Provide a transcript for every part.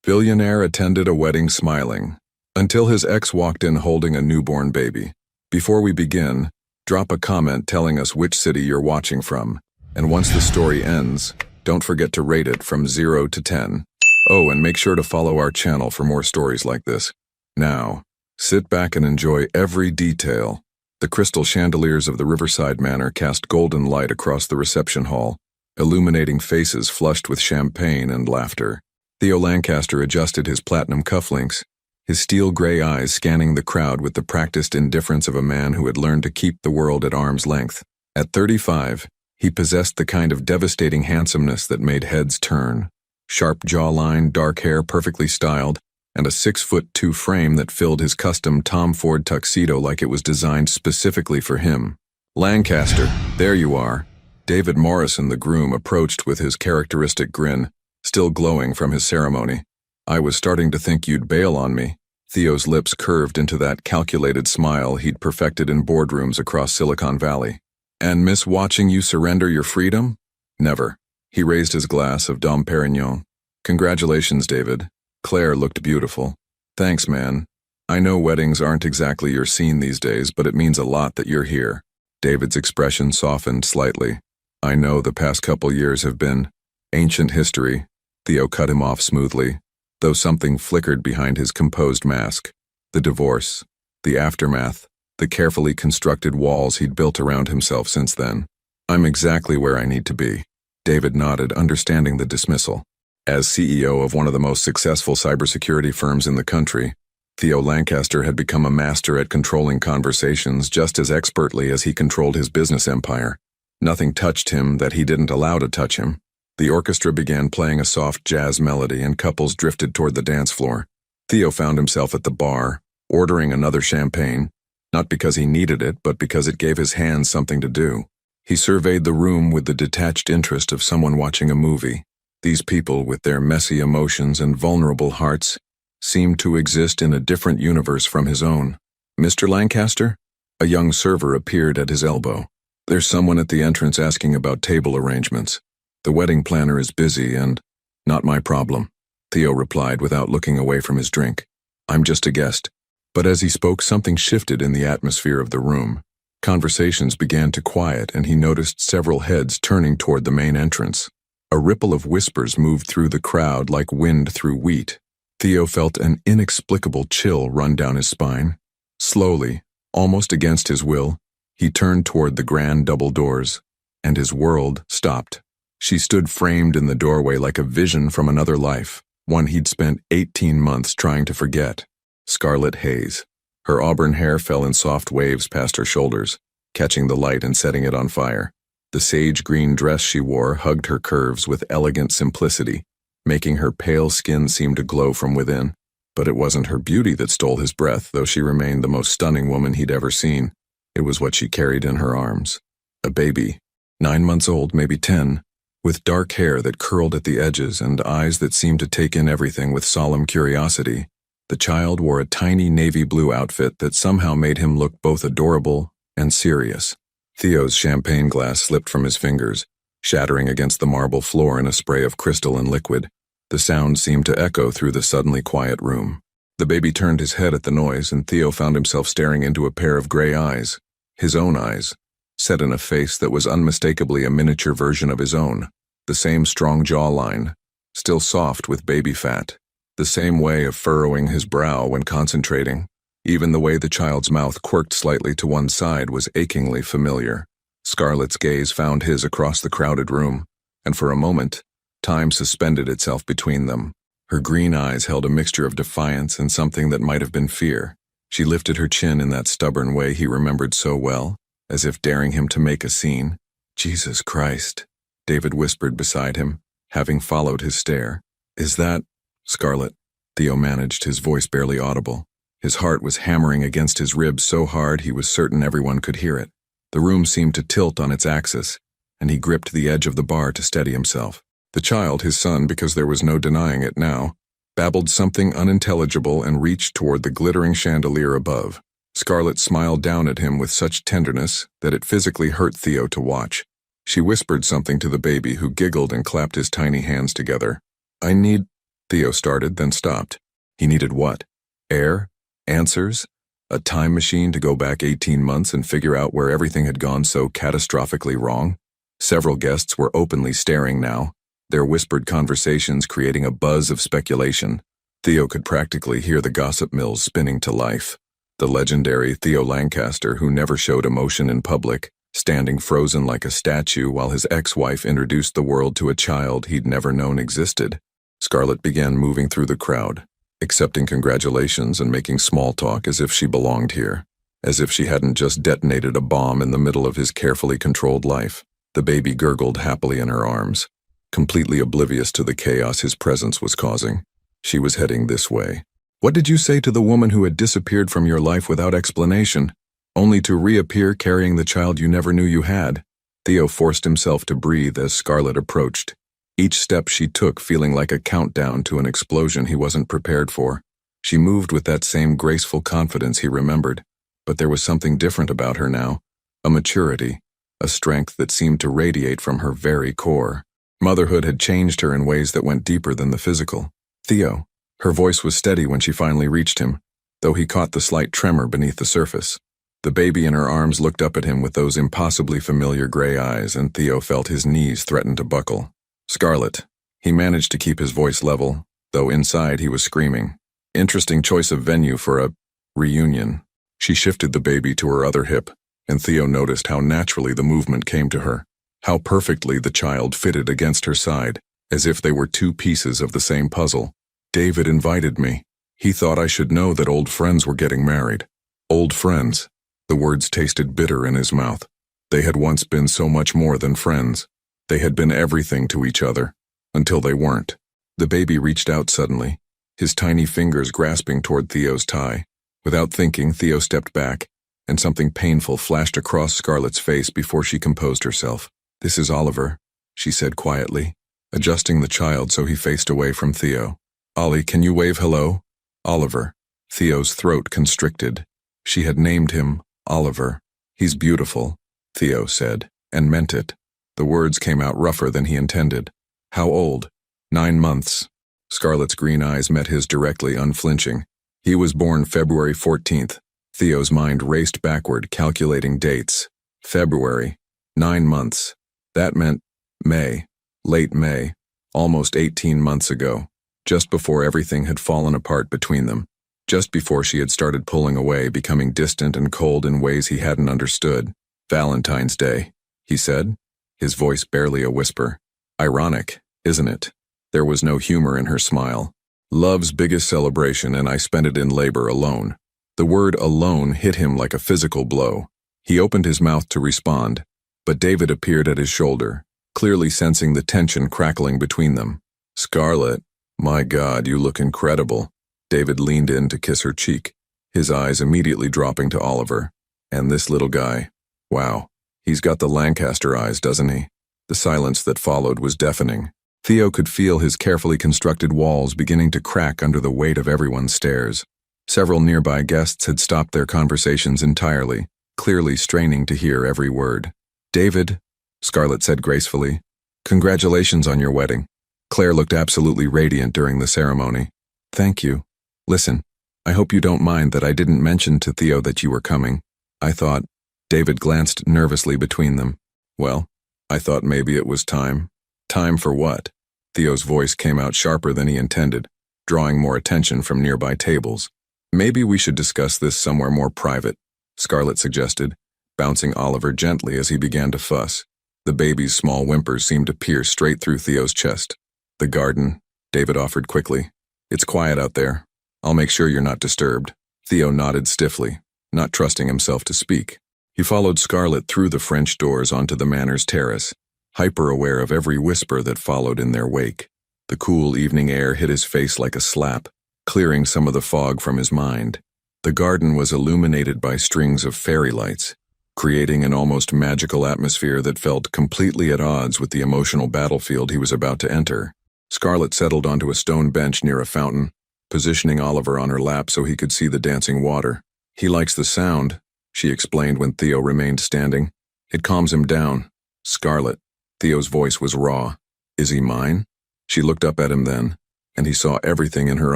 Billionaire attended a wedding smiling, until his ex walked in holding a newborn baby. Before we begin, drop a comment telling us which city you're watching from, and once the story ends, don't forget to rate it from 0 to 10. Oh, and make sure to follow our channel for more stories like this. Now, sit back and enjoy every detail. The crystal chandeliers of the Riverside Manor cast golden light across the reception hall, illuminating faces flushed with champagne and laughter. Theo Lancaster adjusted his platinum cufflinks, his steel-gray eyes scanning the crowd with the practiced indifference of a man who had learned to keep the world at arm's length. At 35, he possessed the kind of devastating handsomeness that made heads turn. Sharp jawline, dark hair perfectly styled, and a 6'2" frame that filled his custom Tom Ford tuxedo like it was designed specifically for him. Lancaster, there you are. David Morrison, the groom, approached with his characteristic grin, still glowing from his ceremony. I was starting to think you'd bail on me. Theo's lips curved into that calculated smile he'd perfected in boardrooms across Silicon Valley. And miss watching you surrender your freedom? Never. He raised his glass of Dom Perignon. Congratulations, David. Claire looked beautiful. Thanks, man. I know weddings aren't exactly your scene these days, but it means a lot that you're here. David's expression softened slightly. I know the past couple years have been ancient history. Theo cut him off smoothly, though something flickered behind his composed mask. The divorce, the aftermath, the carefully constructed walls he'd built around himself since then. I'm exactly where I need to be. David nodded, understanding the dismissal. As CEO of one of the most successful cybersecurity firms in the country, Theo Lancaster had become a master at controlling conversations just as expertly as he controlled his business empire. Nothing touched him that he didn't allow to touch him. The orchestra began playing a soft jazz melody and couples drifted toward the dance floor. Theo found himself at the bar, ordering another champagne, not because he needed it, but because it gave his hands something to do. He surveyed the room with the detached interest of someone watching a movie. These people, with their messy emotions and vulnerable hearts, seemed to exist in a different universe from his own. Mr. Lancaster? A young server appeared at his elbow. There's someone at the entrance asking about table arrangements. The wedding planner is busy and not my problem, Theo replied without looking away from his drink. I'm just a guest. But as he spoke, something shifted in the atmosphere of the room. Conversations began to quiet and he noticed several heads turning toward the main entrance. A ripple of whispers moved through the crowd like wind through wheat. Theo felt an inexplicable chill run down his spine. Slowly, almost against his will, he turned toward the grand double doors, and his world stopped. She stood framed in the doorway like a vision from another life, one he'd spent 18 months trying to forget. Scarlet Hayes. Her auburn hair fell in soft waves past her shoulders, catching the light and setting it on fire. The sage-green dress she wore hugged her curves with elegant simplicity, making her pale skin seem to glow from within. But it wasn't her beauty that stole his breath, though she remained the most stunning woman he'd ever seen. It was what she carried in her arms. A baby, 9 months old, maybe 10, with dark hair that curled at the edges and eyes that seemed to take in everything with solemn curiosity. The child wore a tiny navy blue outfit that somehow made him look both adorable and serious. Theo's champagne glass slipped from his fingers, shattering against the marble floor in a spray of crystal and liquid. The sound seemed to echo through the suddenly quiet room. The baby turned his head at the noise, and Theo found himself staring into a pair of gray eyes, his own eyes, set in a face that was unmistakably a miniature version of his own. The same strong jawline, still soft with baby fat. The same way of furrowing his brow when concentrating. Even the way the child's mouth quirked slightly to one side was achingly familiar. Scarlett's gaze found his across the crowded room, and for a moment, time suspended itself between them. Her green eyes held a mixture of defiance and something that might have been fear. She lifted her chin in that stubborn way he remembered so well, as if daring him to make a scene. Jesus Christ, David whispered beside him, having followed his stare. Is that Scarlett? Theo managed, his voice barely audible. His heart was hammering against his ribs so hard he was certain everyone could hear it. The room seemed to tilt on its axis, and he gripped the edge of the bar to steady himself. The child, his son, because there was no denying it now, babbled something unintelligible and reached toward the glittering chandelier above. Scarlett smiled down at him with such tenderness that it physically hurt Theo to watch. She whispered something to the baby, who giggled and clapped his tiny hands together. I need Theo started, then stopped. He needed what? Air? Answers? A time machine to go back 18 months and figure out where everything had gone so catastrophically wrong? Several guests were openly staring now, their whispered conversations creating a buzz of speculation. Theo could practically hear the gossip mills spinning to life. The legendary Theo Lancaster, who never showed emotion in public, standing frozen like a statue while his ex-wife introduced the world to a child he'd never known existed. Scarlett began moving through the crowd, accepting congratulations and making small talk as if she belonged here, as if she hadn't just detonated a bomb in the middle of his carefully controlled life. The baby gurgled happily in her arms, completely oblivious to the chaos his presence was causing. She was heading this way. What did you say to the woman who had disappeared from your life without explanation, only to reappear carrying the child you never knew you had? Theo forced himself to breathe as Scarlett approached, each step she took feeling like a countdown to an explosion he wasn't prepared for. She moved with that same graceful confidence he remembered, but there was something different about her now, a maturity, a strength that seemed to radiate from her very core. Motherhood had changed her in ways that went deeper than the physical. Theo. Her voice was steady when she finally reached him, though he caught the slight tremor beneath the surface. The baby in her arms looked up at him with those impossibly familiar gray eyes, and Theo felt his knees threaten to buckle. Scarlett. He managed to keep his voice level, though inside he was screaming. Interesting choice of venue for a reunion. She shifted the baby to her other hip, and Theo noticed how naturally the movement came to her, how perfectly the child fitted against her side, as if they were two pieces of the same puzzle. David invited me. He thought I should know that old friends were getting married. Old friends. The words tasted bitter in his mouth. They had once been so much more than friends. They had been everything to each other, until they weren't. The baby reached out suddenly, his tiny fingers grasping toward Theo's tie. Without thinking, Theo stepped back, and something painful flashed across Scarlett's face before she composed herself. "This is Oliver," she said quietly, adjusting the child so he faced away from Theo. "Ollie, can you wave hello?" Oliver. Theo's throat constricted. She had named him Oliver. "He's beautiful," Theo said, and meant it. The words came out rougher than he intended. "How old?" 9 months. Scarlett's green eyes met his directly, unflinching. "He was born February 14th. Theo's mind raced backward, calculating dates. February. 9 months. That meant May. Late May. Almost 18 months ago. Just before everything had fallen apart between them. Just before she had started pulling away, becoming distant and cold in ways he hadn't understood. "Valentine's Day," he said, his voice barely a whisper. "Ironic, isn't it?" There was no humor in her smile. "Love's biggest celebration, and I spent it in labor alone." The word alone hit him like a physical blow. He opened his mouth to respond, but David appeared at his shoulder, clearly sensing the tension crackling between them. "Scarlett, my God, you look incredible." David leaned in to kiss her cheek, his eyes immediately dropping to Oliver. "And this little guy. Wow, he's got the Lancaster eyes, doesn't he?" The silence that followed was deafening. Theo could feel his carefully constructed walls beginning to crack under the weight of everyone's stares. Several nearby guests had stopped their conversations entirely, clearly straining to hear every word. "David," Scarlett said gracefully, "congratulations on your wedding." Claire looked absolutely radiant during the ceremony. "Thank you. Listen, I hope you don't mind that I didn't mention to Theo that you were coming. I thought," David glanced nervously between them. "Well, I thought maybe it was time." "Time for what?" Theo's voice came out sharper than he intended, drawing more attention from nearby tables. "Maybe we should discuss this somewhere more private," Scarlett suggested, bouncing Oliver gently as he began to fuss. The baby's small whimpers seemed to pierce straight through Theo's chest. "The garden," David offered quickly. "It's quiet out there. I'll make sure you're not disturbed." Theo nodded stiffly, not trusting himself to speak. He followed Scarlett through the French doors onto the manor's terrace, hyper-aware of every whisper that followed in their wake. The cool evening air hit his face like a slap, clearing some of the fog from his mind. The garden was illuminated by strings of fairy lights, creating an almost magical atmosphere that felt completely at odds with the emotional battlefield he was about to enter. Scarlett settled onto a stone bench near a fountain, positioning Oliver on her lap so he could see the dancing water. "He likes the sound," she explained when Theo remained standing. "It calms him down." "Scarlett." Theo's voice was raw. "Is he mine?" She looked up at him then, and he saw everything in her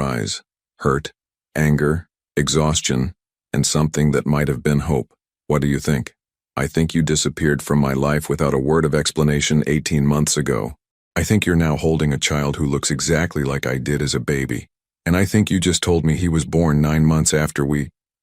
eyes: hurt, anger, exhaustion, and something that might have been hope. What do you think? I think you disappeared from my life without a word of explanation 18 months ago. I think you're now holding a child who looks exactly like I did as a baby. And I think you just told me he was born 9 months after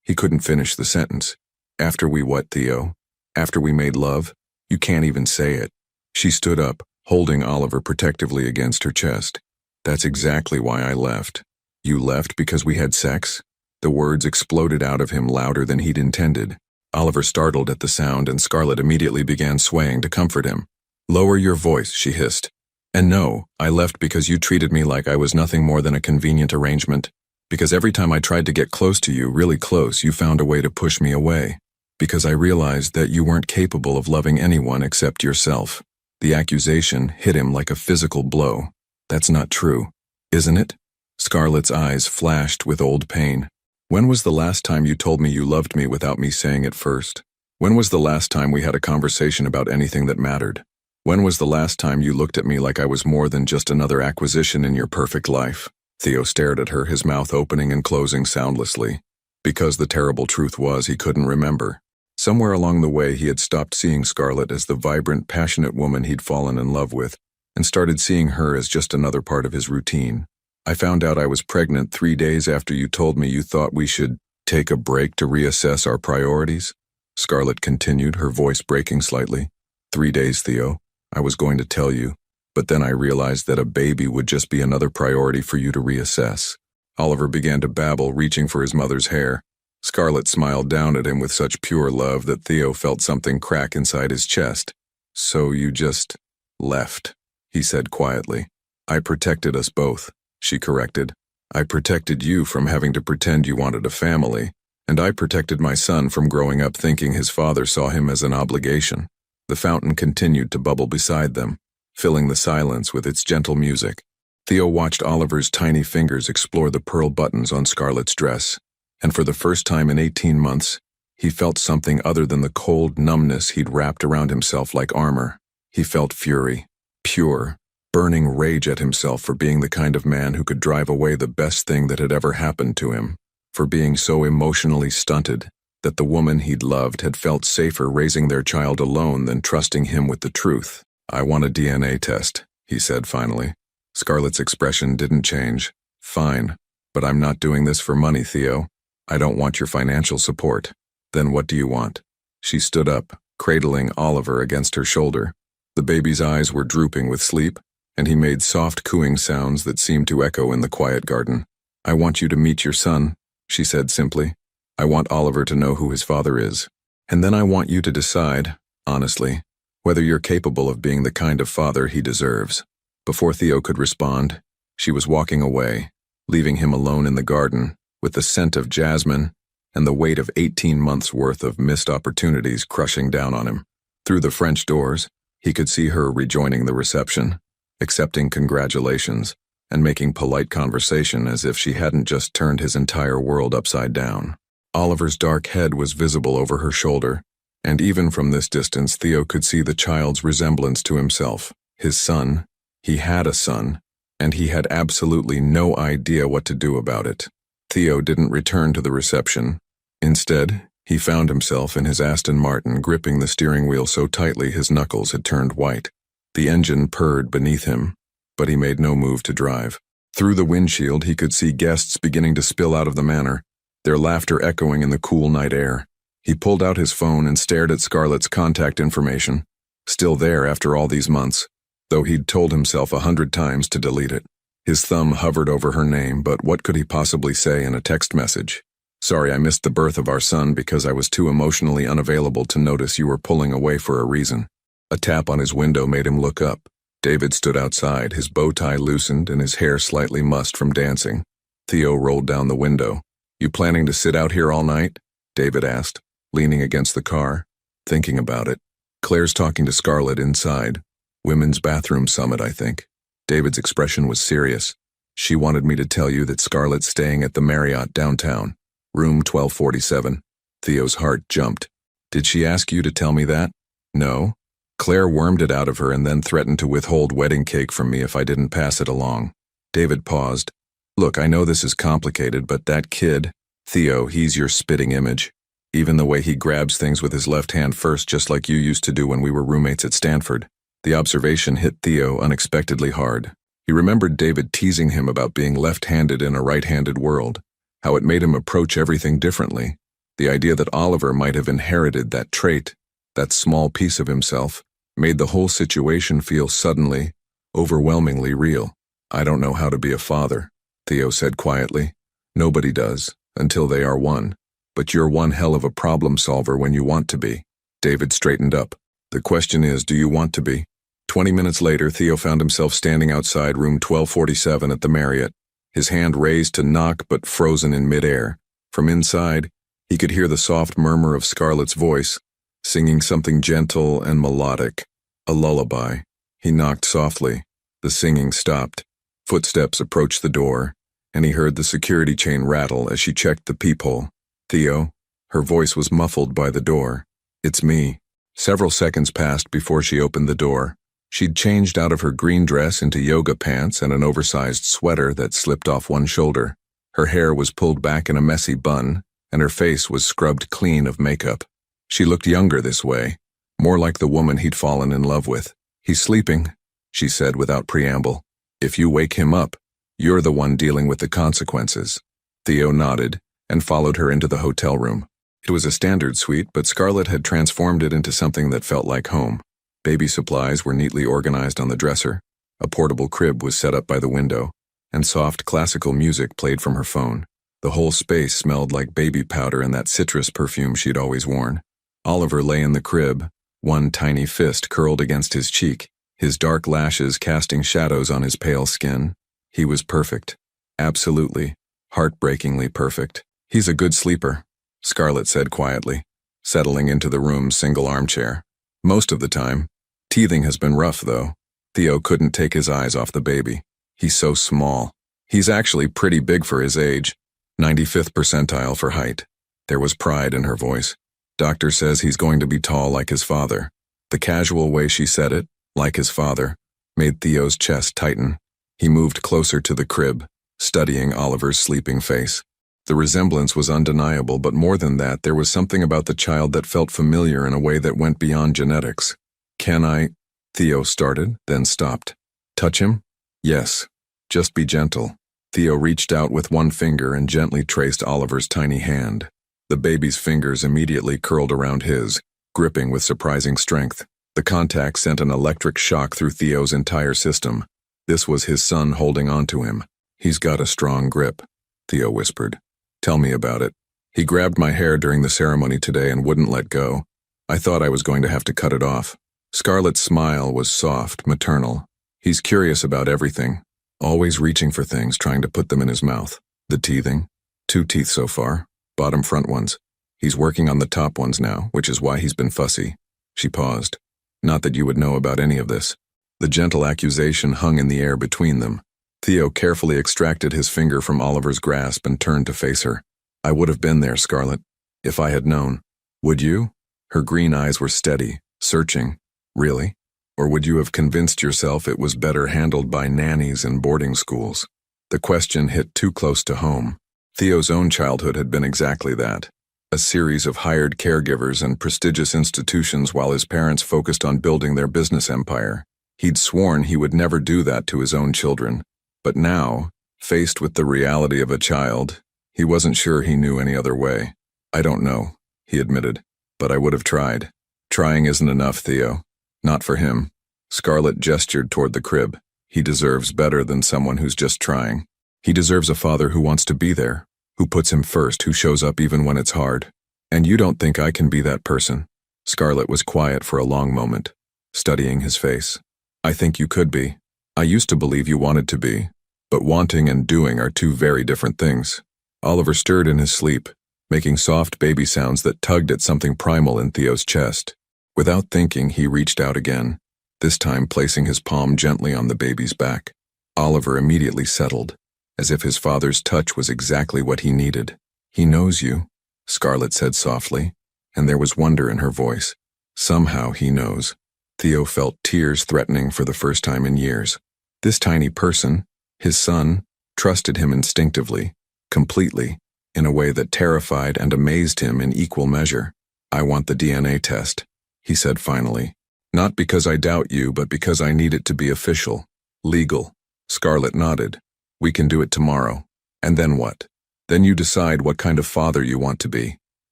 He couldn't finish the sentence. After we what, Theo? After we made love? You can't even say it. She stood up, holding Oliver protectively against her chest. That's exactly why I left. You left because we had sex? The words exploded out of him louder than he'd intended. Oliver startled at the sound, and Scarlett immediately began swaying to comfort him. Lower your voice, she hissed. And no, I left because you treated me like I was nothing more than a convenient arrangement. Because every time I tried to get close to you, really close, you found a way to push me away. Because I realized that you weren't capable of loving anyone except yourself. The accusation hit him like a physical blow. That's not true, isn't it? Scarlett's eyes flashed with old pain. When was the last time you told me you loved me without me saying it first? When was the last time we had a conversation about anything that mattered? When was the last time you looked at me like I was more than just another acquisition in your perfect life? Theo stared at her, his mouth opening and closing soundlessly. Because the terrible truth was, he couldn't remember. Somewhere along the way, he had stopped seeing Scarlett as the vibrant, passionate woman he'd fallen in love with, and started seeing her as just another part of his routine. I found out I was pregnant 3 days after you told me you thought we should take a break to reassess our priorities. Scarlett continued, her voice breaking slightly. 3 days, Theo. I was going to tell you, but then I realized that a baby would just be another priority for you to reassess. Oliver began to babble, reaching for his mother's hair. Scarlett smiled down at him with such pure love that Theo felt something crack inside his chest. So you just left, he said quietly. I protected us both, she corrected. I protected you from having to pretend you wanted a family, and I protected my son from growing up thinking his father saw him as an obligation. The fountain continued to bubble beside them, filling the silence with its gentle music. Theo watched Oliver's tiny fingers explore the pearl buttons on Scarlett's dress, and for the first time in 18 months, he felt something other than the cold numbness he'd wrapped around himself like armor. He felt fury, pure, burning rage at himself for being the kind of man who could drive away the best thing that had ever happened to him, for being so emotionally stunted that the woman he'd loved had felt safer raising their child alone than trusting him with the truth. I want a DNA test, he said finally. Scarlett's expression didn't change. Fine, but I'm not doing this for money, Theo. I don't want your financial support. Then what do you want? She stood up, cradling Oliver against her shoulder. The baby's eyes were drooping with sleep, and he made soft cooing sounds that seemed to echo in the quiet garden. I want you to meet your son, she said simply. I want Oliver to know who his father is. And then I want you to decide, honestly, whether you're capable of being the kind of father he deserves. Before Theo could respond, she was walking away, leaving him alone in the garden, with the scent of jasmine and the weight of 18 months' worth of missed opportunities crushing down on him. Through the French doors, he could see her rejoining the reception, accepting congratulations, and making polite conversation as if she hadn't just turned his entire world upside down. Oliver's dark head was visible over her shoulder, and even from this distance Theo could see the child's resemblance to himself, his son. He had a son, and he had absolutely no idea what to do about it. Theo didn't return to the reception. Instead, he found himself in his Aston Martin gripping the steering wheel so tightly his knuckles had turned white. The engine purred beneath him, but he made no move to drive. Through the windshield he could see guests beginning to spill out of the manor, their laughter echoing in the cool night air. He pulled out his phone and stared at Scarlett's contact information, still there after all these months, though he'd told himself 100 times to delete it. His thumb hovered over her name, but what could he possibly say in a text message? Sorry, I missed the birth of our son because I was too emotionally unavailable to notice you were pulling away for a reason. A tap on his window made him look up. David stood outside, his bow tie loosened and his hair slightly mussed from dancing. Theo rolled down the window. You planning to sit out here all night? David asked, leaning against the car, thinking about it. Claire's talking to Scarlett inside. Women's bathroom summit, I think. David's expression was serious. She wanted me to tell you that Scarlett's staying at the Marriott downtown, room 1247. Theo's heart jumped. Did she ask you to tell me that? No. Claire wormed it out of her and then threatened to withhold wedding cake from me if I didn't pass it along. David paused. Look, I know this is complicated, but that kid, Theo, he's your spitting image. Even the way he grabs things with his left hand first, just like you used to do when we were roommates at Stanford. The observation hit Theo unexpectedly hard. He remembered David teasing him about being left-handed in a right-handed world, how it made him approach everything differently. The idea that Oliver might have inherited that trait, that small piece of himself, made the whole situation feel suddenly, overwhelmingly real. I don't know how to be a father, Theo said quietly. Nobody does, until they are one. But you're one hell of a problem solver when you want to be. David straightened up. The question is, do you want to be? 20 minutes later, Theo found himself standing outside room 1247 at the Marriott, his hand raised to knock but frozen in midair. From inside, he could hear the soft murmur of Scarlett's voice, singing something gentle and melodic, a lullaby. He knocked softly. The singing stopped. Footsteps approached the door, and he heard the security chain rattle as she checked the peephole. Theo, her voice was muffled by the door. It's me. Several seconds passed before she opened the door. She'd changed out of her green dress into yoga pants and an oversized sweater that slipped off one shoulder. Her hair was pulled back in a messy bun, and her face was scrubbed clean of makeup. She looked younger this way, more like the woman he'd fallen in love with. He's sleeping, she said without preamble. If you wake him up, you're the one dealing with the consequences. Theo nodded and followed her into the hotel room. It was a standard suite, but Scarlett had transformed it into something that felt like home. Baby supplies were neatly organized on the dresser, a portable crib was set up by the window, and soft classical music played from her phone. The whole space smelled like baby powder and that citrus perfume she'd always worn. Oliver lay in the crib, one tiny fist curled against his cheek, his dark lashes casting shadows on his pale skin. He was perfect. Absolutely, heartbreakingly perfect. He's a good sleeper, Scarlett said quietly, settling into the room's single armchair. Most of the time. Teething has been rough, though. Theo couldn't take his eyes off the baby. He's so small. He's actually pretty big for his age. 95th percentile for height. There was pride in her voice. Doctor says he's going to be tall like his father. The casual way she said it, like his father, made Theo's chest tighten. He moved closer to the crib, studying Oliver's sleeping face. The resemblance was undeniable, but more than that, there was something about the child that felt familiar in a way that went beyond genetics. Can I? Theo started, then stopped. Touch him? Yes. Just be gentle. Theo reached out with one finger and gently traced Oliver's tiny hand. The baby's fingers immediately curled around his, gripping with surprising strength. The contact sent an electric shock through Theo's entire system. This was his son holding on to him. He's got a strong grip, Theo whispered. Tell me about it. He grabbed my hair during the ceremony today and wouldn't let go. I thought I was going to have to cut it off. Scarlett's smile was soft, maternal. He's curious about everything, always reaching for things, trying to put them in his mouth. The teething? 2 teeth so far, bottom front ones. He's working on the top ones now, which is why he's been fussy. She paused. Not that you would know about any of this. The gentle accusation hung in the air between them. Theo carefully extracted his finger from Oliver's grasp and turned to face her. I would have been there, Scarlett, if I had known. Would you? Her green eyes were steady, searching. Really? Or would you have convinced yourself it was better handled by nannies and boarding schools? The question hit too close to home. Theo's own childhood had been exactly that. A series of hired caregivers and prestigious institutions while his parents focused on building their business empire. He'd sworn he would never do that to his own children. But now, faced with the reality of a child, he wasn't sure he knew any other way. I don't know, he admitted, but I would have tried. Trying isn't enough, Theo. Not for him. Scarlett gestured toward the crib. He deserves better than someone who's just trying. He deserves a father who wants to be there, who puts him first, who shows up even when it's hard. And you don't think I can be that person? Scarlett was quiet for a long moment, studying his face. I think you could be. I used to believe you wanted to be, but wanting and doing are 2 very different things. Oliver stirred in his sleep, making soft baby sounds that tugged at something primal in Theo's chest. Without thinking, he reached out again, this time placing his palm gently on the baby's back. Oliver immediately settled, as if his father's touch was exactly what he needed. He knows you, Scarlett said softly, and there was wonder in her voice. Somehow he knows. Theo felt tears threatening for the first time in years. This tiny person, His son trusted him instinctively, completely, in a way that terrified and amazed him in equal measure. "I want the DNA test," he said finally. "Not because I doubt you, but because I need it to be official, legal." Scarlett nodded. "We can do it tomorrow." "And then what?" "Then you decide what kind of father you want to be,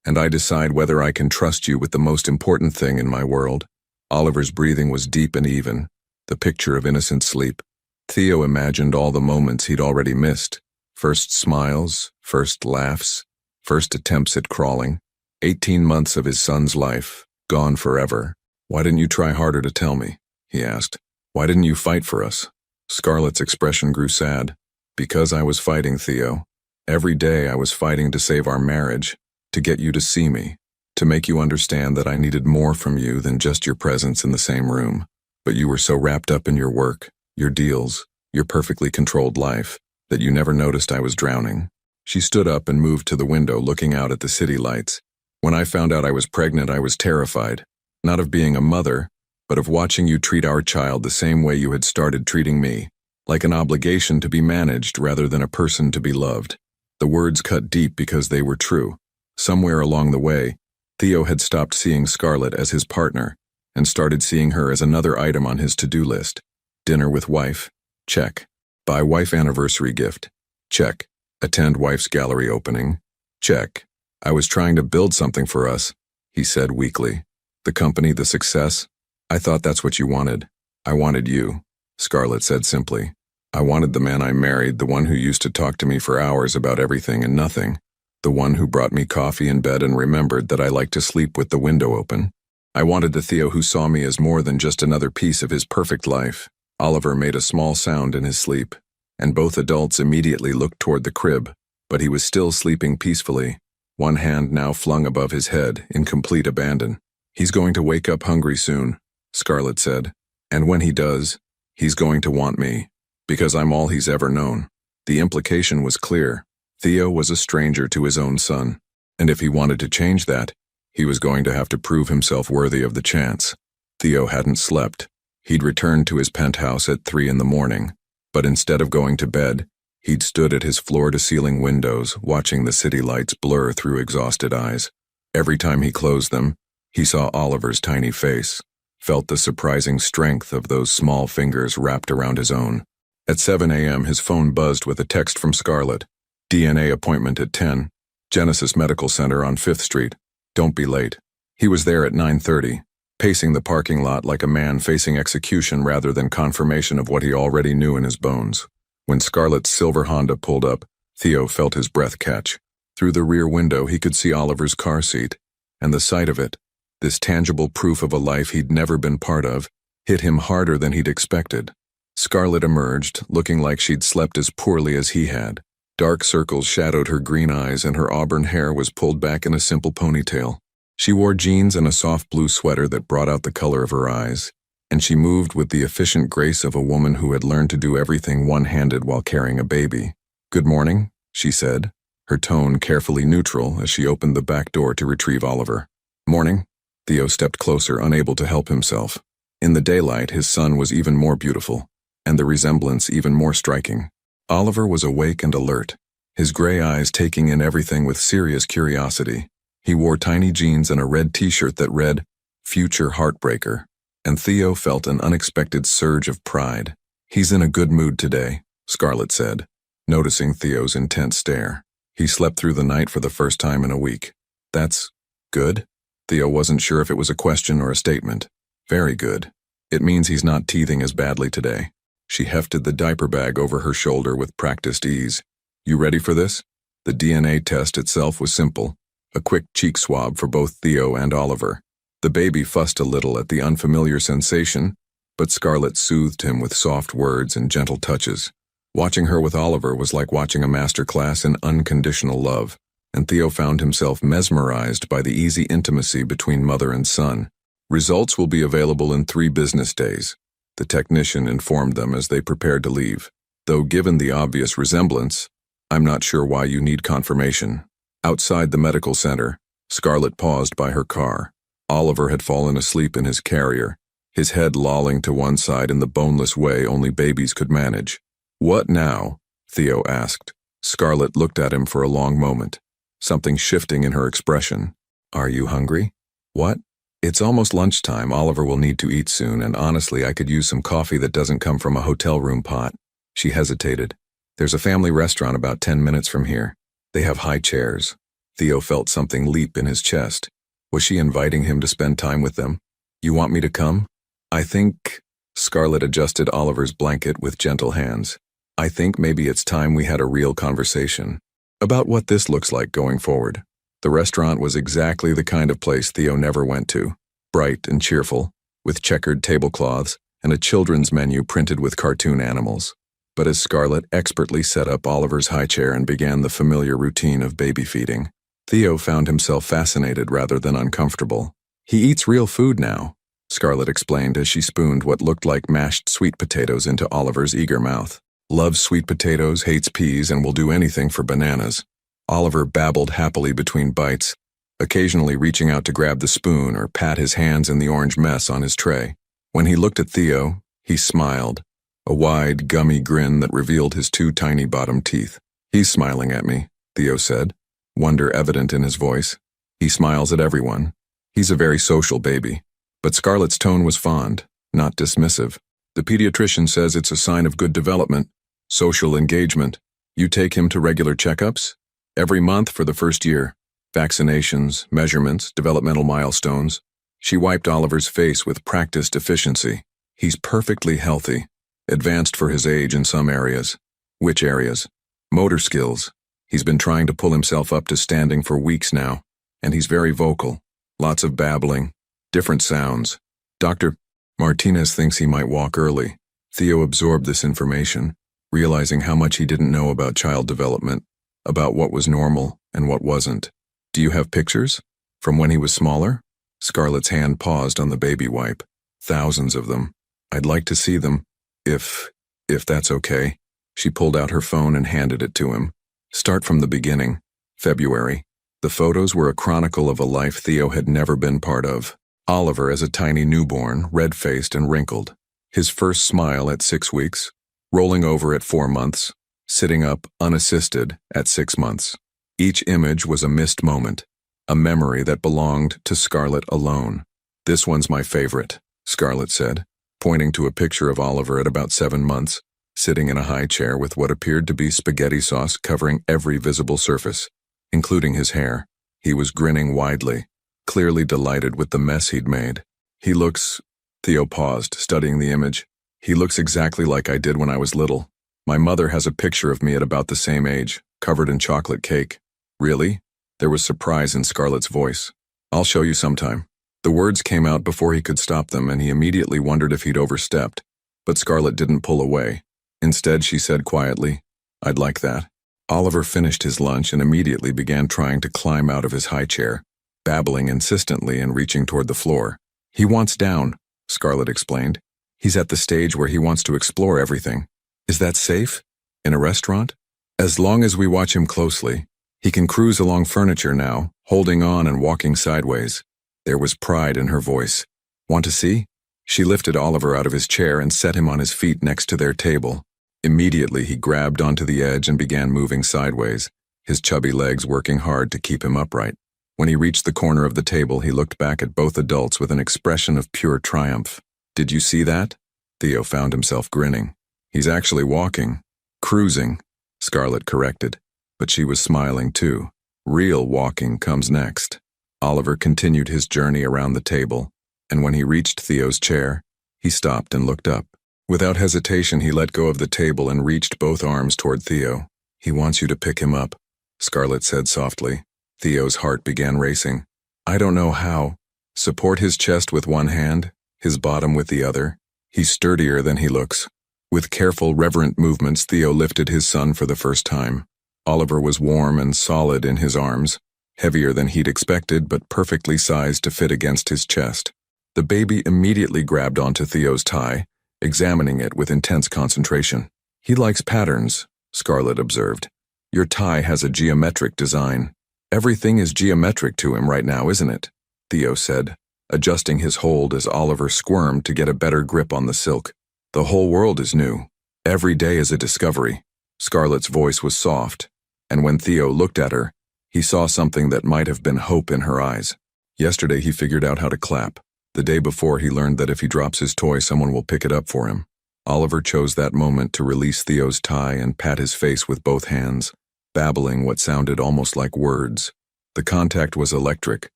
and I decide whether I can trust you with the most important thing in my world." Oliver's breathing was deep and even, the picture of innocent sleep. Theo imagined all the moments he'd already missed. First smiles, first laughs, first attempts at crawling. 18 months of his son's life, gone forever. "Why didn't you try harder to tell me?" he asked. "Why didn't you fight for us?" Scarlett's expression grew sad. "Because I was fighting, Theo. Every day I was fighting to save our marriage, to get you to see me, to make you understand that I needed more from you than just your presence in the same room. But you were so wrapped up in your work, your deals, your perfectly controlled life, that you never noticed I was drowning." She stood up and moved to the window, looking out at the city lights. "When I found out I was pregnant, I was terrified, not of being a mother, but of watching you treat our child the same way you had started treating me, like an obligation to be managed rather than a person to be loved." The words cut deep because they were true. Somewhere along the way, Theo had stopped seeing Scarlett as his partner and started seeing her as another item on his to-do list. Dinner with wife? Check. Buy wife anniversary gift? Check. Attend wife's gallery opening? Check. "I was trying to build something for us," he said weakly. "The company, the success. I thought that's what you wanted." "I wanted you," Scarlett said simply. "I wanted the man I married, the one who used to talk to me for hours about everything and nothing, the one who brought me coffee in bed and remembered that I liked to sleep with the window open. I wanted the Theo who saw me as more than just another piece of his perfect life." Oliver made a small sound in his sleep, and both adults immediately looked toward the crib, but he was still sleeping peacefully, one hand now flung above his head in complete abandon. "He's going to wake up hungry soon," Scarlett said, "and when he does, he's going to want me, because I'm all he's ever known." The implication was clear. Theo was a stranger to his own son, and if he wanted to change that, he was going to have to prove himself worthy of the chance. Theo hadn't slept. He'd returned to his penthouse at 3 in the morning, but instead of going to bed, he'd stood at his floor-to-ceiling windows, watching the city lights blur through exhausted eyes. Every time he closed them, he saw Oliver's tiny face, felt the surprising strength of those small fingers wrapped around his own. At 7 a.m., his phone buzzed with a text from Scarlett. "DNA appointment at 10. Genesis Medical Center on 5th Street. Don't be late." He was there at 9:30, pacing the parking lot like a man facing execution rather than confirmation of what he already knew in his bones. When Scarlett's silver Honda pulled up, Theo felt his breath catch. Through the rear window, he could see Oliver's car seat, and the sight of it, this tangible proof of a life he'd never been part of, hit him harder than he'd expected. Scarlett emerged, looking like she'd slept as poorly as he had. Dark circles shadowed her green eyes, and her auburn hair was pulled back in a simple ponytail. She wore jeans and a soft blue sweater that brought out the color of her eyes, and she moved with the efficient grace of a woman who had learned to do everything one-handed while carrying a baby. "Good morning," she said, her tone carefully neutral as she opened the back door to retrieve Oliver. "Morning." Theo stepped closer, unable to help himself. In the daylight, his son was even more beautiful, and the resemblance even more striking. Oliver was awake and alert, his gray eyes taking in everything with serious curiosity. He wore tiny jeans and a red t-shirt that read, "Future Heartbreaker," and Theo felt an unexpected surge of pride. "He's in a good mood today," Scarlett said, noticing Theo's intense stare. "He slept through the night for the first time in a week." "That's good?" Theo wasn't sure if it was a question or a statement. "Very good. It means he's not teething as badly today." She hefted the diaper bag over her shoulder with practiced ease. "You ready for this?" The DNA test itself was simple. A quick cheek swab for both Theo and Oliver. The baby fussed a little at the unfamiliar sensation, but Scarlett soothed him with soft words and gentle touches. Watching her with Oliver was like watching a master class in unconditional love, and Theo found himself mesmerized by the easy intimacy between mother and son. "Results will be available in 3 business days," the technician informed them as they prepared to leave. "Though given the obvious resemblance, I'm not sure why you need confirmation." Outside the medical center, Scarlett paused by her car. Oliver had fallen asleep in his carrier, his head lolling to one side in the boneless way only babies could manage. "What now?" Theo asked. Scarlett looked at him for a long moment, something shifting in her expression. "Are you hungry?" "What?" "It's almost lunchtime. Oliver will need to eat soon, and honestly, I could use some coffee that doesn't come from a hotel room pot." She hesitated. "There's a family restaurant about 10 minutes from here. They have high chairs." Theo felt something leap in his chest. Was she inviting him to spend time with them? "You want me to come?" "I think—" Scarlett adjusted Oliver's blanket with gentle hands. "I think maybe it's time we had a real conversation about what this looks like going forward." The restaurant was exactly the kind of place Theo never went to. Bright and cheerful, with checkered tablecloths and a children's menu printed with cartoon animals. But as Scarlett expertly set up Oliver's high chair and began the familiar routine of baby feeding, Theo found himself fascinated rather than uncomfortable. "He eats real food now," Scarlett explained as she spooned what looked like mashed sweet potatoes into Oliver's eager mouth. "Loves sweet potatoes, hates peas, and will do anything for bananas." Oliver babbled happily between bites, occasionally reaching out to grab the spoon or pat his hands in the orange mess on his tray. When he looked at Theo, he smiled, a wide, gummy grin that revealed his two tiny bottom teeth. "He's smiling at me," Theo said, wonder evident in his voice. "He smiles at everyone. He's a very social baby." But Scarlett's tone was fond, not dismissive. "The pediatrician says it's a sign of good development, social engagement. You take him to regular checkups? Every month for the first year. Vaccinations, measurements, developmental milestones." She wiped Oliver's face with practiced efficiency. "He's perfectly healthy. Advanced for his age in some areas." "Which areas?" "Motor skills. He's been trying to pull himself up to standing for weeks now. And he's very vocal. Lots of babbling. Different sounds. Dr. Martinez thinks he might walk early." Theo absorbed this information, realizing how much he didn't know about child development, about what was normal and what wasn't. "Do you have pictures? From when he was smaller?" Scarlett's hand paused on the baby wipe. "Thousands of them. I'd like to see them, if that's okay." She pulled out her phone and handed it to him. "Start from the beginning. February." The photos were a chronicle of a life Theo had never been part of. Oliver as a tiny newborn, red-faced and wrinkled. His first smile at 6 weeks, rolling over at 4 months, sitting up unassisted at 6 months. Each image was a missed moment, a memory that belonged to Scarlett alone. "This one's my favorite," Scarlett said, pointing to a picture of Oliver at about 7 months, sitting in a high chair with what appeared to be spaghetti sauce covering every visible surface, including his hair. He was grinning widely, clearly delighted with the mess he'd made. "He looks—" Theo paused, studying the image. "He looks exactly like I did when I was little. My mother has a picture of me at about the same age, covered in chocolate cake." "Really?" There was surprise in Scarlett's voice. "I'll show you sometime." The words came out before he could stop them, and he immediately wondered if he'd overstepped. But Scarlett didn't pull away. Instead, she said quietly, "I'd like that." Oliver finished his lunch and immediately began trying to climb out of his high chair, babbling insistently and reaching toward the floor. "He wants down," Scarlett explained. "He's at the stage where he wants to explore everything." "Is that safe? In a restaurant?" "As long as we watch him closely. He can cruise along furniture now, holding on and walking sideways." There was pride in her voice. "Want to see?" She lifted Oliver out of his chair and set him on his feet next to their table. Immediately he grabbed onto the edge and began moving sideways, his chubby legs working hard to keep him upright. When he reached the corner of the table, he looked back at both adults with an expression of pure triumph. "Did you see that?" Theo found himself grinning. "He's actually walking. Cruising," Scarlett corrected. But she was smiling too. "Real walking comes next." Oliver continued his journey around the table, and when he reached Theo's chair, he stopped and looked up. Without hesitation, he let go of the table and reached both arms toward Theo. "He wants you to pick him up," Scarlett said softly. Theo's heart began racing. "I don't know how." "Support his chest with one hand, his bottom with the other. He's sturdier than he looks." With careful, reverent movements, Theo lifted his son for the first time. Oliver was warm and solid in his arms, heavier than he'd expected but perfectly sized to fit against his chest. The baby immediately grabbed onto Theo's tie, examining it with intense concentration. "He likes patterns," Scarlett observed. "Your tie has a geometric design." "Everything is geometric to him right now, isn't it?" Theo said, adjusting his hold as Oliver squirmed to get a better grip on the silk. "The whole world is new. Every day is a discovery. Scarlett's voice was soft, and when Theo looked at her, he saw something that might have been hope in her eyes. Yesterday he figured out how to clap. The day before he learned that if he drops his toy, someone will pick it up for him. Oliver chose that moment to release Theo's tie and pat his face with both hands, babbling what sounded almost like words. The contact was electric,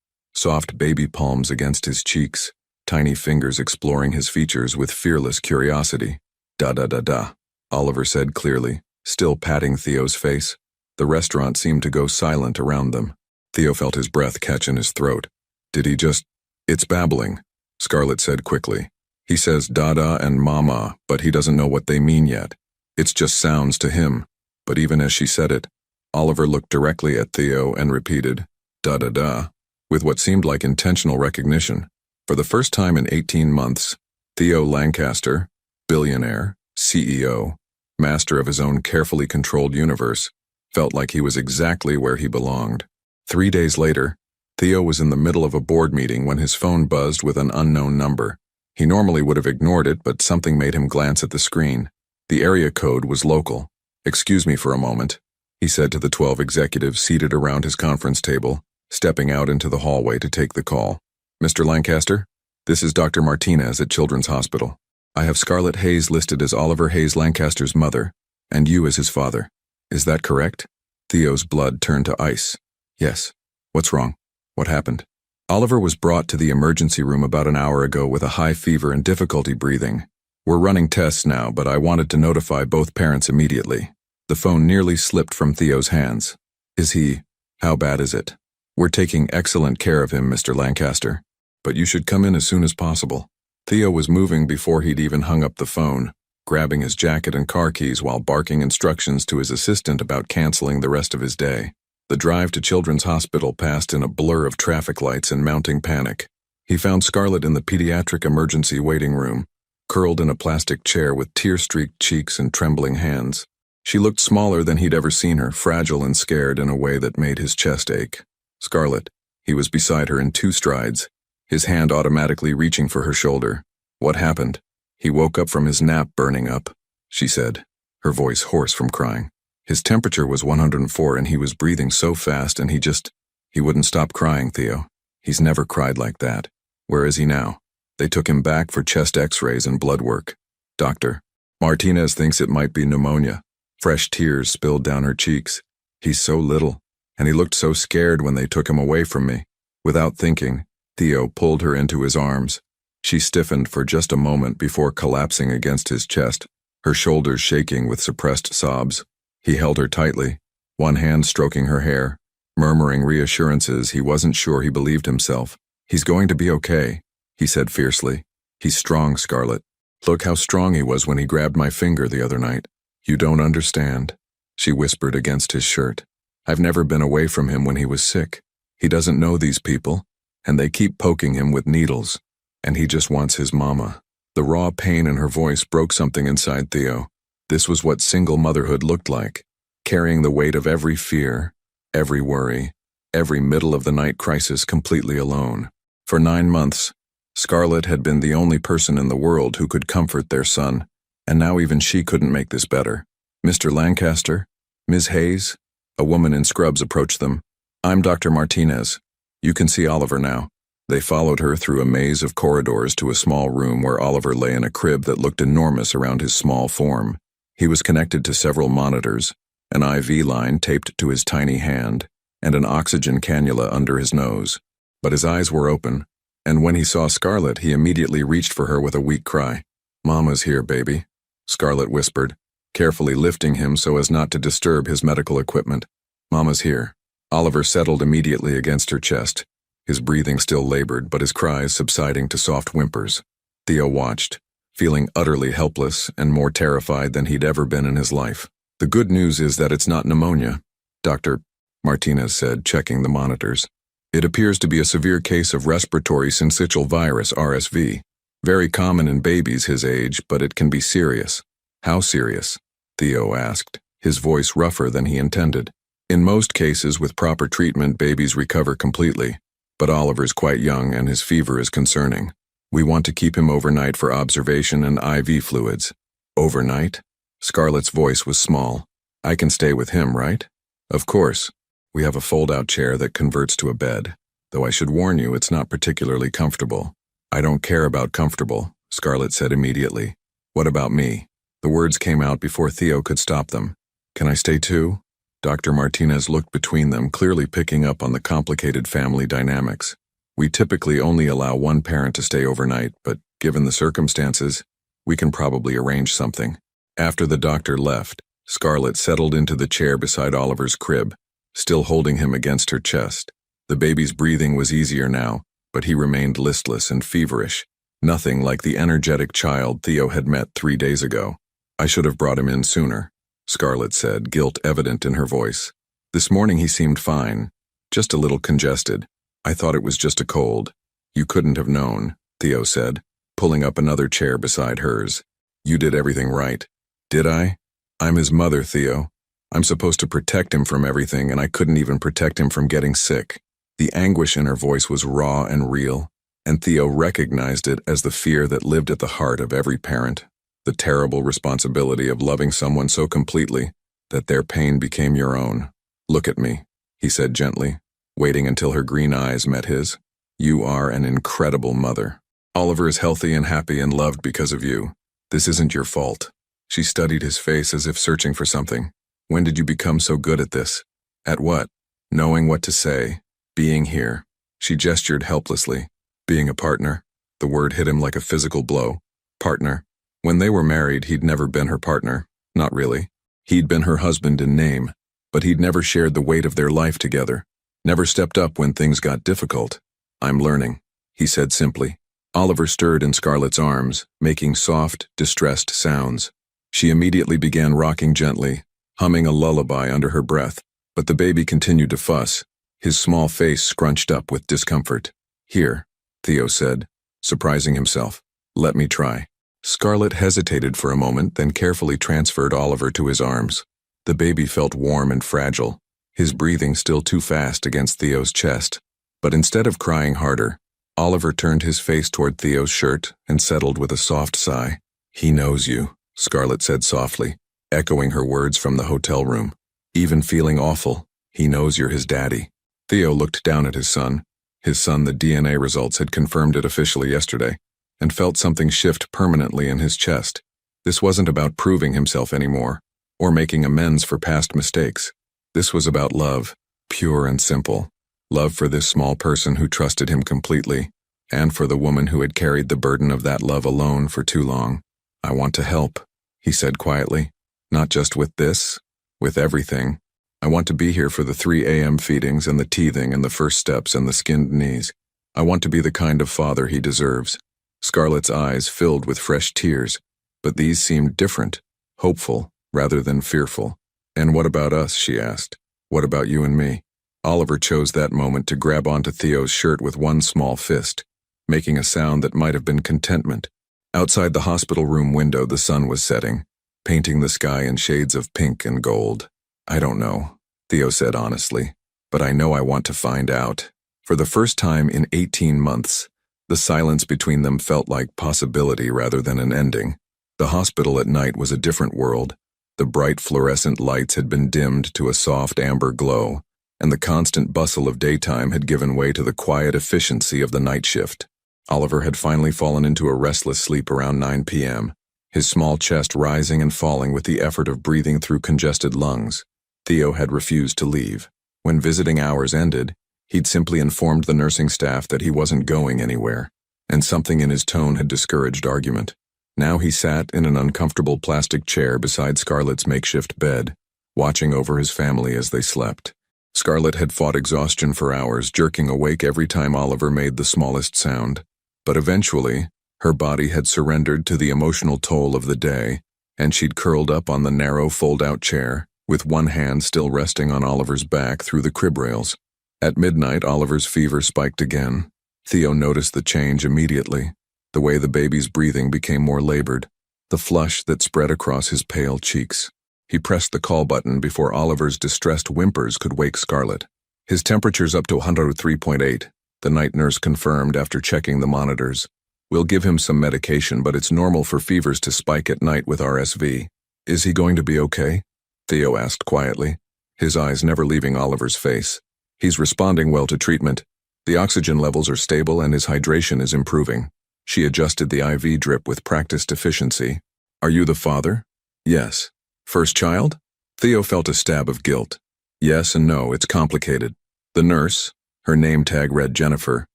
soft baby palms against his cheeks, tiny fingers exploring his features with fearless curiosity. Da-da-da-da, Oliver said clearly, still patting Theo's face. The restaurant seemed to go silent around them. Theo felt his breath catch in his throat. Did he just... It's babbling, Scarlett said quickly. He says dada and mama, but he doesn't know what they mean yet. It's just sounds to him. But even as she said it, Oliver looked directly at Theo and repeated, da-da-da, with what seemed like intentional recognition. For the first time in 18 months, Theo Lancaster, billionaire, CEO, master of his own carefully controlled universe, felt like he was exactly where he belonged. 3 days later, Theo was in the middle of a board meeting when his phone buzzed with an unknown number. He normally would have ignored it, but something made him glance at the screen. The area code was local. "Excuse me for a moment," he said to the 12 executives seated around his conference table, stepping out into the hallway to take the call. "Mr. Lancaster, this is Dr. Martinez at Children's Hospital. I have Scarlett Hayes listed as Oliver Hayes Lancaster's mother, and you as his father. Is that correct?" Theo's blood turned to ice. "Yes. What's wrong? What happened?" Oliver was brought to the emergency room about an hour ago with a high fever and difficulty breathing. "We're running tests now, but I wanted to notify both parents immediately." The phone nearly slipped from Theo's hands. "Is he... How bad is it?" "We're taking excellent care of him, Mr. Lancaster. But you should come in as soon as possible." Theo was moving before he'd even hung up the phone, grabbing his jacket and car keys while barking instructions to his assistant about canceling the rest of his day. The drive to Children's Hospital passed in a blur of traffic lights and mounting panic. He found Scarlett in the pediatric emergency waiting room, curled in a plastic chair with tear-streaked cheeks and trembling hands. She looked smaller than he'd ever seen her, fragile and scared in a way that made his chest ache. "Scarlett," he was beside her in 2 strides, his hand automatically reaching for her shoulder. "What happened?" "He woke up from his nap burning up," she said, her voice hoarse from crying. "His temperature was 104 and he was breathing so fast and he wouldn't stop crying, Theo. He's never cried like that." "Where is he now?" "They took him back for chest x-rays and blood work." "Doctor, Martinez thinks it might be pneumonia." Fresh tears spilled down her cheeks. "He's so little, and he looked so scared when they took him away from me." Without thinking, Theo pulled her into his arms. She stiffened for just a moment before collapsing against his chest, her shoulders shaking with suppressed sobs. He held her tightly, one hand stroking her hair, murmuring reassurances he wasn't sure he believed himself. "He's going to be okay," he said fiercely. "He's strong, Scarlett. Look how strong he was when he grabbed my finger the other night." "You don't understand," she whispered against his shirt. "I've never been away from him when he was sick. He doesn't know these people, and they keep poking him with needles, and he just wants his mama." The raw pain in her voice broke something inside Theo. This was what single motherhood looked like, carrying the weight of every fear, every worry, every middle-of-the-night crisis completely alone. For 9 months, Scarlett had been the only person in the world who could comfort their son, and now even she couldn't make this better. "Mr. Lancaster? Ms. Hayes?" A woman in scrubs approached them. "I'm Dr. Martinez. You can see Oliver now." They followed her through a maze of corridors to a small room where Oliver lay in a crib that looked enormous around his small form. He was connected to several monitors, an IV line taped to his tiny hand, and an oxygen cannula under his nose. But his eyes were open, and when he saw Scarlett, he immediately reached for her with a weak cry. "Mama's here, baby," Scarlett whispered, carefully lifting him so as not to disturb his medical equipment. "Mama's here." Oliver settled immediately against her chest, his breathing still labored but his cries subsiding to soft whimpers. Theo watched, feeling utterly helpless and more terrified than he'd ever been in his life. "The good news is that it's not pneumonia," Dr. Martinez said, checking the monitors. "It appears to be a severe case of respiratory syncytial virus, RSV. Very common in babies his age, but it can be serious." "How serious?" Theo asked, his voice rougher than he intended. "In most cases, with proper treatment, babies recover completely, but Oliver's quite young and his fever is concerning. We want to keep him overnight for observation and IV fluids." "Overnight?" Scarlett's voice was small. I can stay with him, right? Of course. We have a fold-out chair that converts to a bed. Though I should warn you, it's not particularly comfortable. I don't care about comfortable, Scarlett said immediately. What about me? The words came out before Theo could stop them. Can I stay too? Dr. Martinez looked between them, clearly picking up on the complicated family dynamics. We typically only allow one parent to stay overnight, but given the circumstances, we can probably arrange something. After the doctor left, Scarlett settled into the chair beside Oliver's crib, still holding him against her chest. The baby's breathing was easier now, but he remained listless and feverish, nothing like the energetic child Theo had met 3 days ago. I should have brought him in sooner, Scarlett said, guilt evident in her voice. This morning he seemed fine, just a little congested. I thought it was just a cold. You couldn't have known, Theo said, pulling up another chair beside hers. You did everything right. Did I? I'm his mother, Theo. I'm supposed to protect him from everything, and I couldn't even protect him from getting sick. The anguish in her voice was raw and real, and Theo recognized it as the fear that lived at the heart of every parent, the terrible responsibility of loving someone so completely that their pain became your own. Look at me, he said gently, waiting until her green eyes met his. You are an incredible mother. Oliver is healthy and happy and loved because of you. This isn't your fault. She studied his face as if searching for something. When did you become so good at this? At what? Knowing what to say. Being here. She gestured helplessly. Being a partner. The word hit him like a physical blow. Partner. When they were married, he'd never been her partner. Not really. He'd been her husband in name, but he'd never shared the weight of their life together. Never stepped up when things got difficult. I'm learning, he said simply. Oliver stirred in Scarlett's arms, making soft, distressed sounds. She immediately began rocking gently, humming a lullaby under her breath, but the baby continued to fuss, his small face scrunched up with discomfort. Here, Theo said, surprising himself. Let me try. Scarlett hesitated for a moment, then carefully transferred Oliver to his arms. The baby felt warm and fragile, his breathing still too fast against Theo's chest. But instead of crying harder, Oliver turned his face toward Theo's shirt and settled with a soft sigh. He knows you, Scarlett said softly, echoing her words from the hotel room. Even feeling awful, he knows you're his daddy. Theo looked down at his son. The DNA results had confirmed it officially yesterday, and felt something shift permanently in his chest. This wasn't about proving himself anymore, or making amends for past mistakes. This was about love, pure and simple. Love for this small person who trusted him completely, and for the woman who had carried the burden of that love alone for too long. I want to help, he said quietly. Not just with this, with everything. I want to be here for the 3 a.m. feedings and the teething and the first steps and the skinned knees. I want to be the kind of father he deserves. Scarlett's eyes filled with fresh tears, but these seemed different, hopeful, rather than fearful. And what about us, she asked. What about you and me? Oliver chose that moment to grab onto Theo's shirt with one small fist, making a sound that might have been contentment. Outside the hospital room window, the sun was setting, painting the sky in shades of pink and gold. I don't know, Theo said honestly, but I know I want to find out. For the first time in 18 months, the silence between them felt like possibility rather than an ending. The hospital at night was a different world. The bright fluorescent lights had been dimmed to a soft amber glow, and the constant bustle of daytime had given way to the quiet efficiency of the night shift. Oliver had finally fallen into a restless sleep around 9 p.m., his small chest rising and falling with the effort of breathing through congested lungs. Theo had refused to leave. When visiting hours ended, he'd simply informed the nursing staff that he wasn't going anywhere, and something in his tone had discouraged argument. Now he sat in an uncomfortable plastic chair beside Scarlett's makeshift bed, watching over his family as they slept. Scarlett had fought exhaustion for hours, jerking awake every time Oliver made the smallest sound. But eventually, her body had surrendered to the emotional toll of the day, and she'd curled up on the narrow fold-out chair, with one hand still resting on Oliver's back through the crib rails. At midnight, Oliver's fever spiked again. Theo noticed the change immediately, the way the baby's breathing became more labored, the flush that spread across his pale cheeks. He pressed the call button before Oliver's distressed whimpers could wake Scarlett. His temperature's up to 103.8, the night nurse confirmed after checking the monitors. We'll give him some medication, but it's normal for fevers to spike at night with RSV. Is he going to be okay? Theo asked quietly, his eyes never leaving Oliver's face. He's responding well to treatment. The oxygen levels are stable and his hydration is improving. She adjusted the IV drip with practiced efficiency. Are you the father? Yes. First child? Theo felt a stab of guilt. Yes and no, it's complicated. The nurse, her name tag read Jennifer,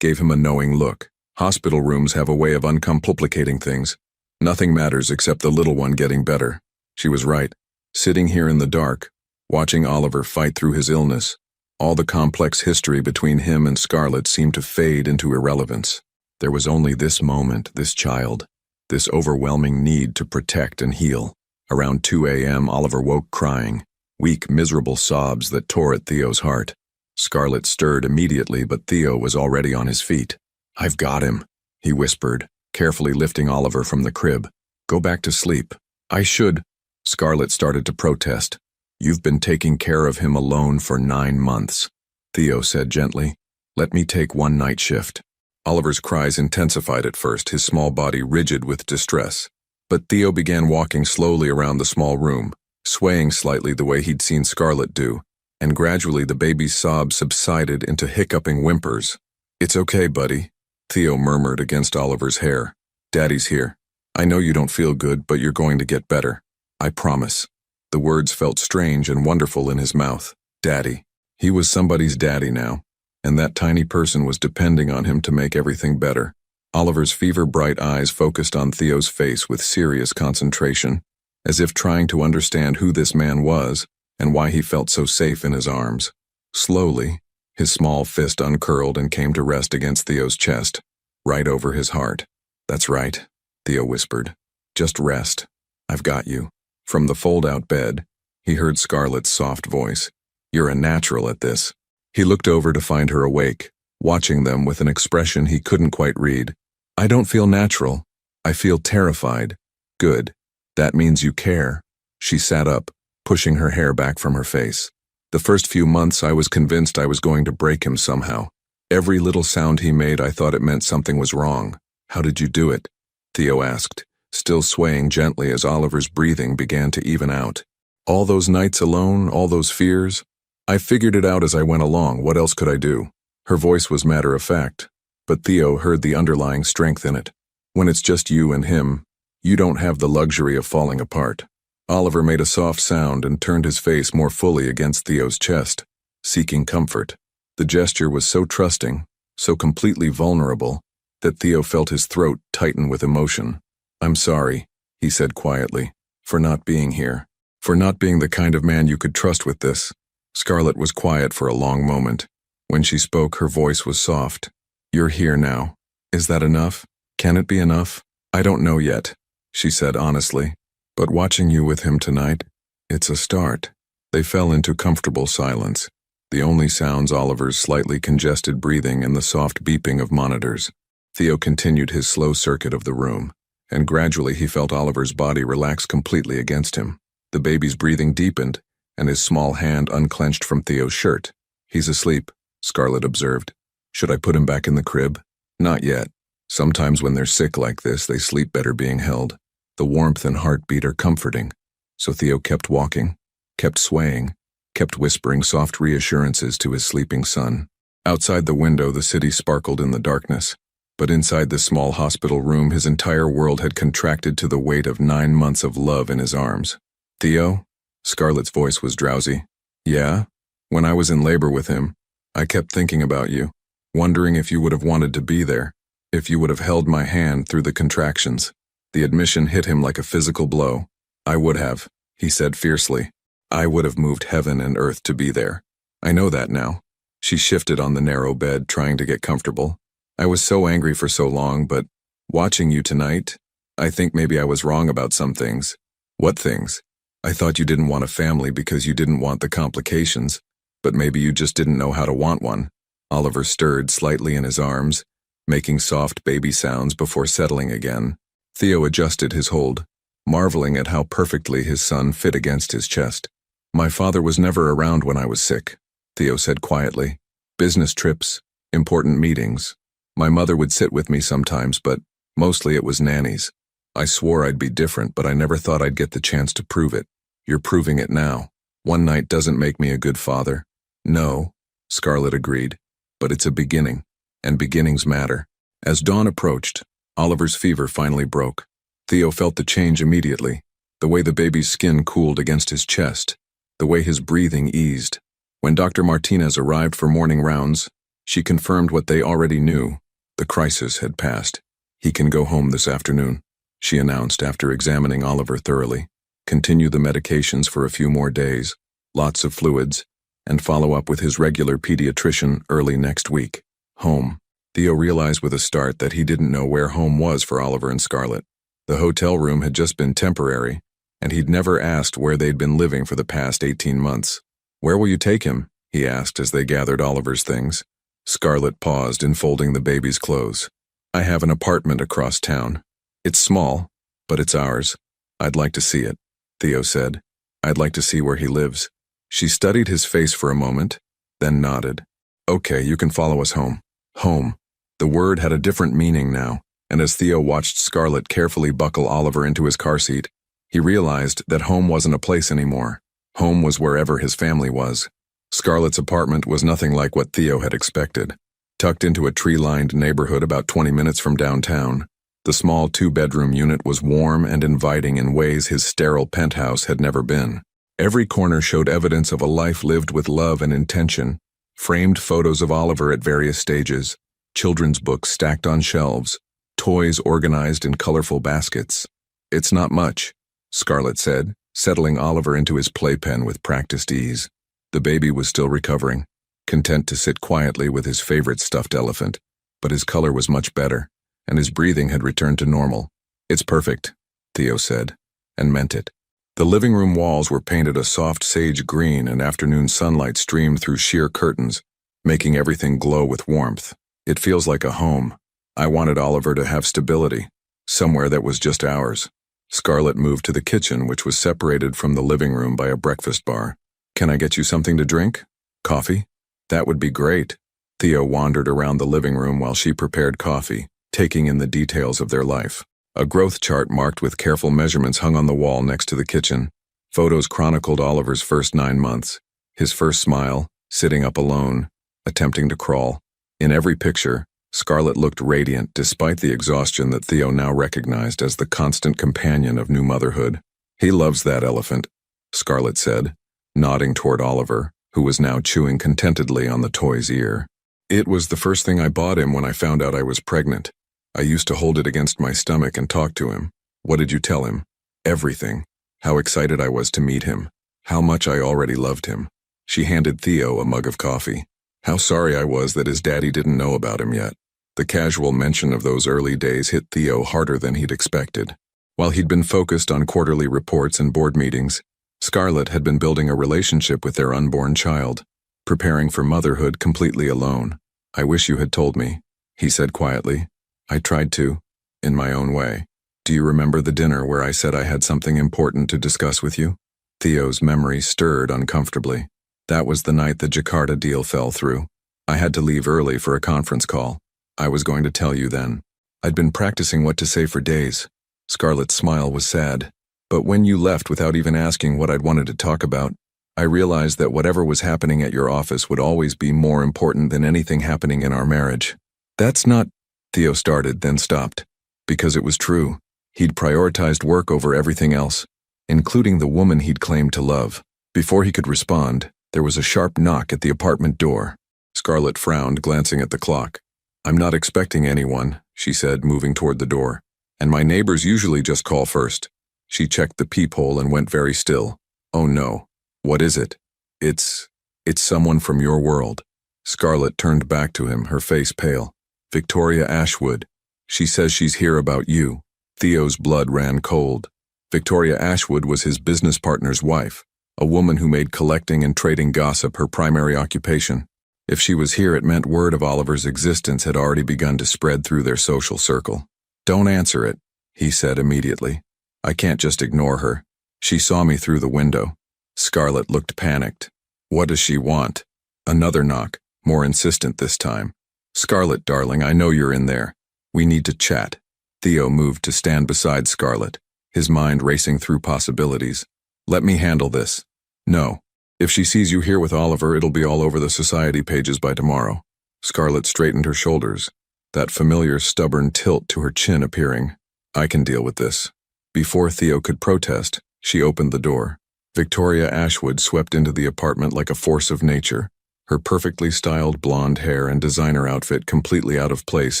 gave him a knowing look. Hospital rooms have a way of uncomplicating things. Nothing matters except the little one getting better. She was right. Sitting here in the dark, watching Oliver fight through his illness, all the complex history between him and Scarlett seemed to fade into irrelevance. There was only this moment, this child, this overwhelming need to protect and heal. Around 2 a.m., Oliver woke crying, weak, miserable sobs that tore at Theo's heart. Scarlett stirred immediately, but Theo was already on his feet. I've got him, he whispered, carefully lifting Oliver from the crib. Go back to sleep. I should. Scarlett started to protest. You've been taking care of him alone for 9 months, Theo said gently. Let me take one night shift. Oliver's cries intensified at first, his small body rigid with distress. But Theo began walking slowly around the small room, swaying slightly the way he'd seen Scarlett do, and gradually the baby's sobs subsided into hiccuping whimpers. It's okay, buddy, Theo murmured against Oliver's hair. Daddy's here. I know you don't feel good, but you're going to get better. I promise. The words felt strange and wonderful in his mouth. Daddy. He was somebody's daddy now, and that tiny person was depending on him to make everything better. Oliver's fever-bright eyes focused on Theo's face with serious concentration, as if trying to understand who this man was and why he felt so safe in his arms. Slowly, his small fist uncurled and came to rest against Theo's chest, right over his heart. That's right, Theo whispered. Just rest. I've got you. From the fold-out bed, he heard Scarlett's soft voice. You're a natural at this. He looked over to find her awake, watching them with an expression he couldn't quite read. I don't feel natural. I feel terrified. Good. That means you care. She sat up, pushing her hair back from her face. The first few months I was convinced I was going to break him somehow. Every little sound he made, I thought it meant something was wrong. How did you do it? Theo asked, still swaying gently as Oliver's breathing began to even out. All those nights alone, all those fears? I figured it out as I went along. What else could I do? Her voice was matter-of-fact, but Theo heard the underlying strength in it. When it's just you and him, you don't have the luxury of falling apart. Oliver made a soft sound and turned his face more fully against Theo's chest, seeking comfort. The gesture was so trusting, so completely vulnerable, that Theo felt his throat tighten with emotion. I'm sorry, he said quietly, for not being here, for not being the kind of man you could trust with this. Scarlett was quiet for a long moment. When she spoke, her voice was soft. You're here now. Is that enough? Can it be enough? I don't know yet, she said honestly. But watching you with him tonight, it's a start. They fell into comfortable silence, the only sounds Oliver's slightly congested breathing and the soft beeping of monitors. Theo continued his slow circuit of the room, and gradually he felt Oliver's body relax completely against him. The baby's breathing deepened, and his small hand unclenched from Theo's shirt. He's asleep, Scarlett observed. Should I put him back in the crib? Not yet. Sometimes when they're sick like this, they sleep better being held. The warmth and heartbeat are comforting. So Theo kept walking, kept swaying, kept whispering soft reassurances to his sleeping son. Outside the window, the city sparkled in the darkness. But inside the small hospital room, his entire world had contracted to the weight of 9 months of love in his arms. Theo? Scarlett's voice was drowsy. Yeah? When I was in labor with him, I kept thinking about you, wondering if you would have wanted to be there, if you would have held my hand through the contractions. The admission hit him like a physical blow. I would have, he said fiercely. I would have moved heaven and earth to be there. I know that now. She shifted on the narrow bed, trying to get comfortable. I was so angry for so long, but watching you tonight, I think maybe I was wrong about some things. What things? I thought you didn't want a family because you didn't want the complications, but maybe you just didn't know how to want one. Oliver stirred slightly in his arms, making soft baby sounds before settling again. Theo adjusted his hold, marveling at how perfectly his son fit against his chest. My father was never around when I was sick, Theo said quietly. Business trips, important meetings. My mother would sit with me sometimes, but mostly it was nannies. I swore I'd be different, but I never thought I'd get the chance to prove it. You're proving it now. One night doesn't make me a good father. No, Scarlett agreed, but it's a beginning, and beginnings matter. As dawn approached, Oliver's fever finally broke. Theo felt the change immediately, the way the baby's skin cooled against his chest, the way his breathing eased. When Dr. Martinez arrived for morning rounds, she confirmed what they already knew. The crisis had passed. He can go home this afternoon, she announced after examining Oliver thoroughly. Continue the medications for a few more days, lots of fluids, and follow up with his regular pediatrician early next week. Home. Theo realized with a start that he didn't know where home was for Oliver and Scarlett. The hotel room had just been temporary, and he'd never asked where they'd been living for the past 18 months. Where will you take him? He asked as they gathered Oliver's things. Scarlett paused, enfolding the baby's clothes. I have an apartment across town. It's small, but it's ours. I'd like to see it, Theo said. I'd like to see where he lives. She studied his face for a moment, then nodded. Okay, you can follow us home. Home. The word had a different meaning now, and as Theo watched Scarlett carefully buckle Oliver into his car seat, he realized that home wasn't a place anymore. Home was wherever his family was. Scarlett's apartment was nothing like what Theo had expected. Tucked into a tree-lined neighborhood about 20 minutes from downtown, the small two-bedroom unit was warm and inviting in ways his sterile penthouse had never been. Every corner showed evidence of a life lived with love and intention. Framed photos of Oliver at various stages, children's books stacked on shelves, toys organized in colorful baskets. It's not much, Scarlett said, settling Oliver into his playpen with practiced ease. The baby was still recovering, content to sit quietly with his favorite stuffed elephant, but his color was much better, and his breathing had returned to normal. It's perfect, Theo said, and meant it. The living room walls were painted a soft sage green, and afternoon sunlight streamed through sheer curtains, making everything glow with warmth. It feels like a home. I wanted Oliver to have stability, somewhere that was just ours. Scarlett moved to the kitchen, which was separated from the living room by a breakfast bar. Can I get you something to drink? Coffee? That would be great. Theo wandered around the living room while she prepared coffee, taking in the details of their life. A growth chart marked with careful measurements hung on the wall next to the kitchen. Photos chronicled Oliver's first 9 months, his first smile, sitting up alone, attempting to crawl. In every picture, Scarlett looked radiant despite the exhaustion that Theo now recognized as the constant companion of new motherhood. He loves that elephant, Scarlett said, nodding toward Oliver, who was now chewing contentedly on the toy's ear. It was the first thing I bought him when I found out I was pregnant. I used to hold it against my stomach and talk to him. What did you tell him? Everything. How excited I was to meet him. How much I already loved him. She handed Theo a mug of coffee. How sorry I was that his daddy didn't know about him yet. The casual mention of those early days hit Theo harder than he'd expected. While he'd been focused on quarterly reports and board meetings, Scarlett had been building a relationship with their unborn child, preparing for motherhood completely alone. I wish you had told me, he said quietly. I tried to, in my own way. Do you remember the dinner where I said I had something important to discuss with you? Theo's memory stirred uncomfortably. That was the night the Jakarta deal fell through. I had to leave early for a conference call. I was going to tell you then. I'd been practicing what to say for days. Scarlett's smile was sad. But when you left without even asking what I'd wanted to talk about, I realized that whatever was happening at your office would always be more important than anything happening in our marriage. That's not, Theo started, then stopped. Because it was true. He'd prioritized work over everything else, including the woman he'd claimed to love. Before he could respond, there was a sharp knock at the apartment door. Scarlett frowned, glancing at the clock. I'm not expecting anyone, she said, moving toward the door. And my neighbors usually just call first. She checked the peephole and went very still. Oh no. What is it? It's someone from your world. Scarlett turned back to him, her face pale. Victoria Ashwood. She says she's here about you. Theo's blood ran cold. Victoria Ashwood was his business partner's wife, a woman who made collecting and trading gossip her primary occupation. If she was here, it meant word of Oliver's existence had already begun to spread through their social circle. Don't answer it, he said immediately. I can't just ignore her. She saw me through the window. Scarlett looked panicked. What does she want? Another knock, more insistent this time. Scarlett, darling, I know you're in there. We need to chat. Theo moved to stand beside Scarlett, his mind racing through possibilities. Let me handle this. No. If she sees you here with Oliver, it'll be all over the society pages by tomorrow. Scarlett straightened her shoulders, that familiar stubborn tilt to her chin appearing. I can deal with this. Before Theo could protest, she opened the door. Victoria Ashwood swept into the apartment like a force of nature, her perfectly styled blonde hair and designer outfit completely out of place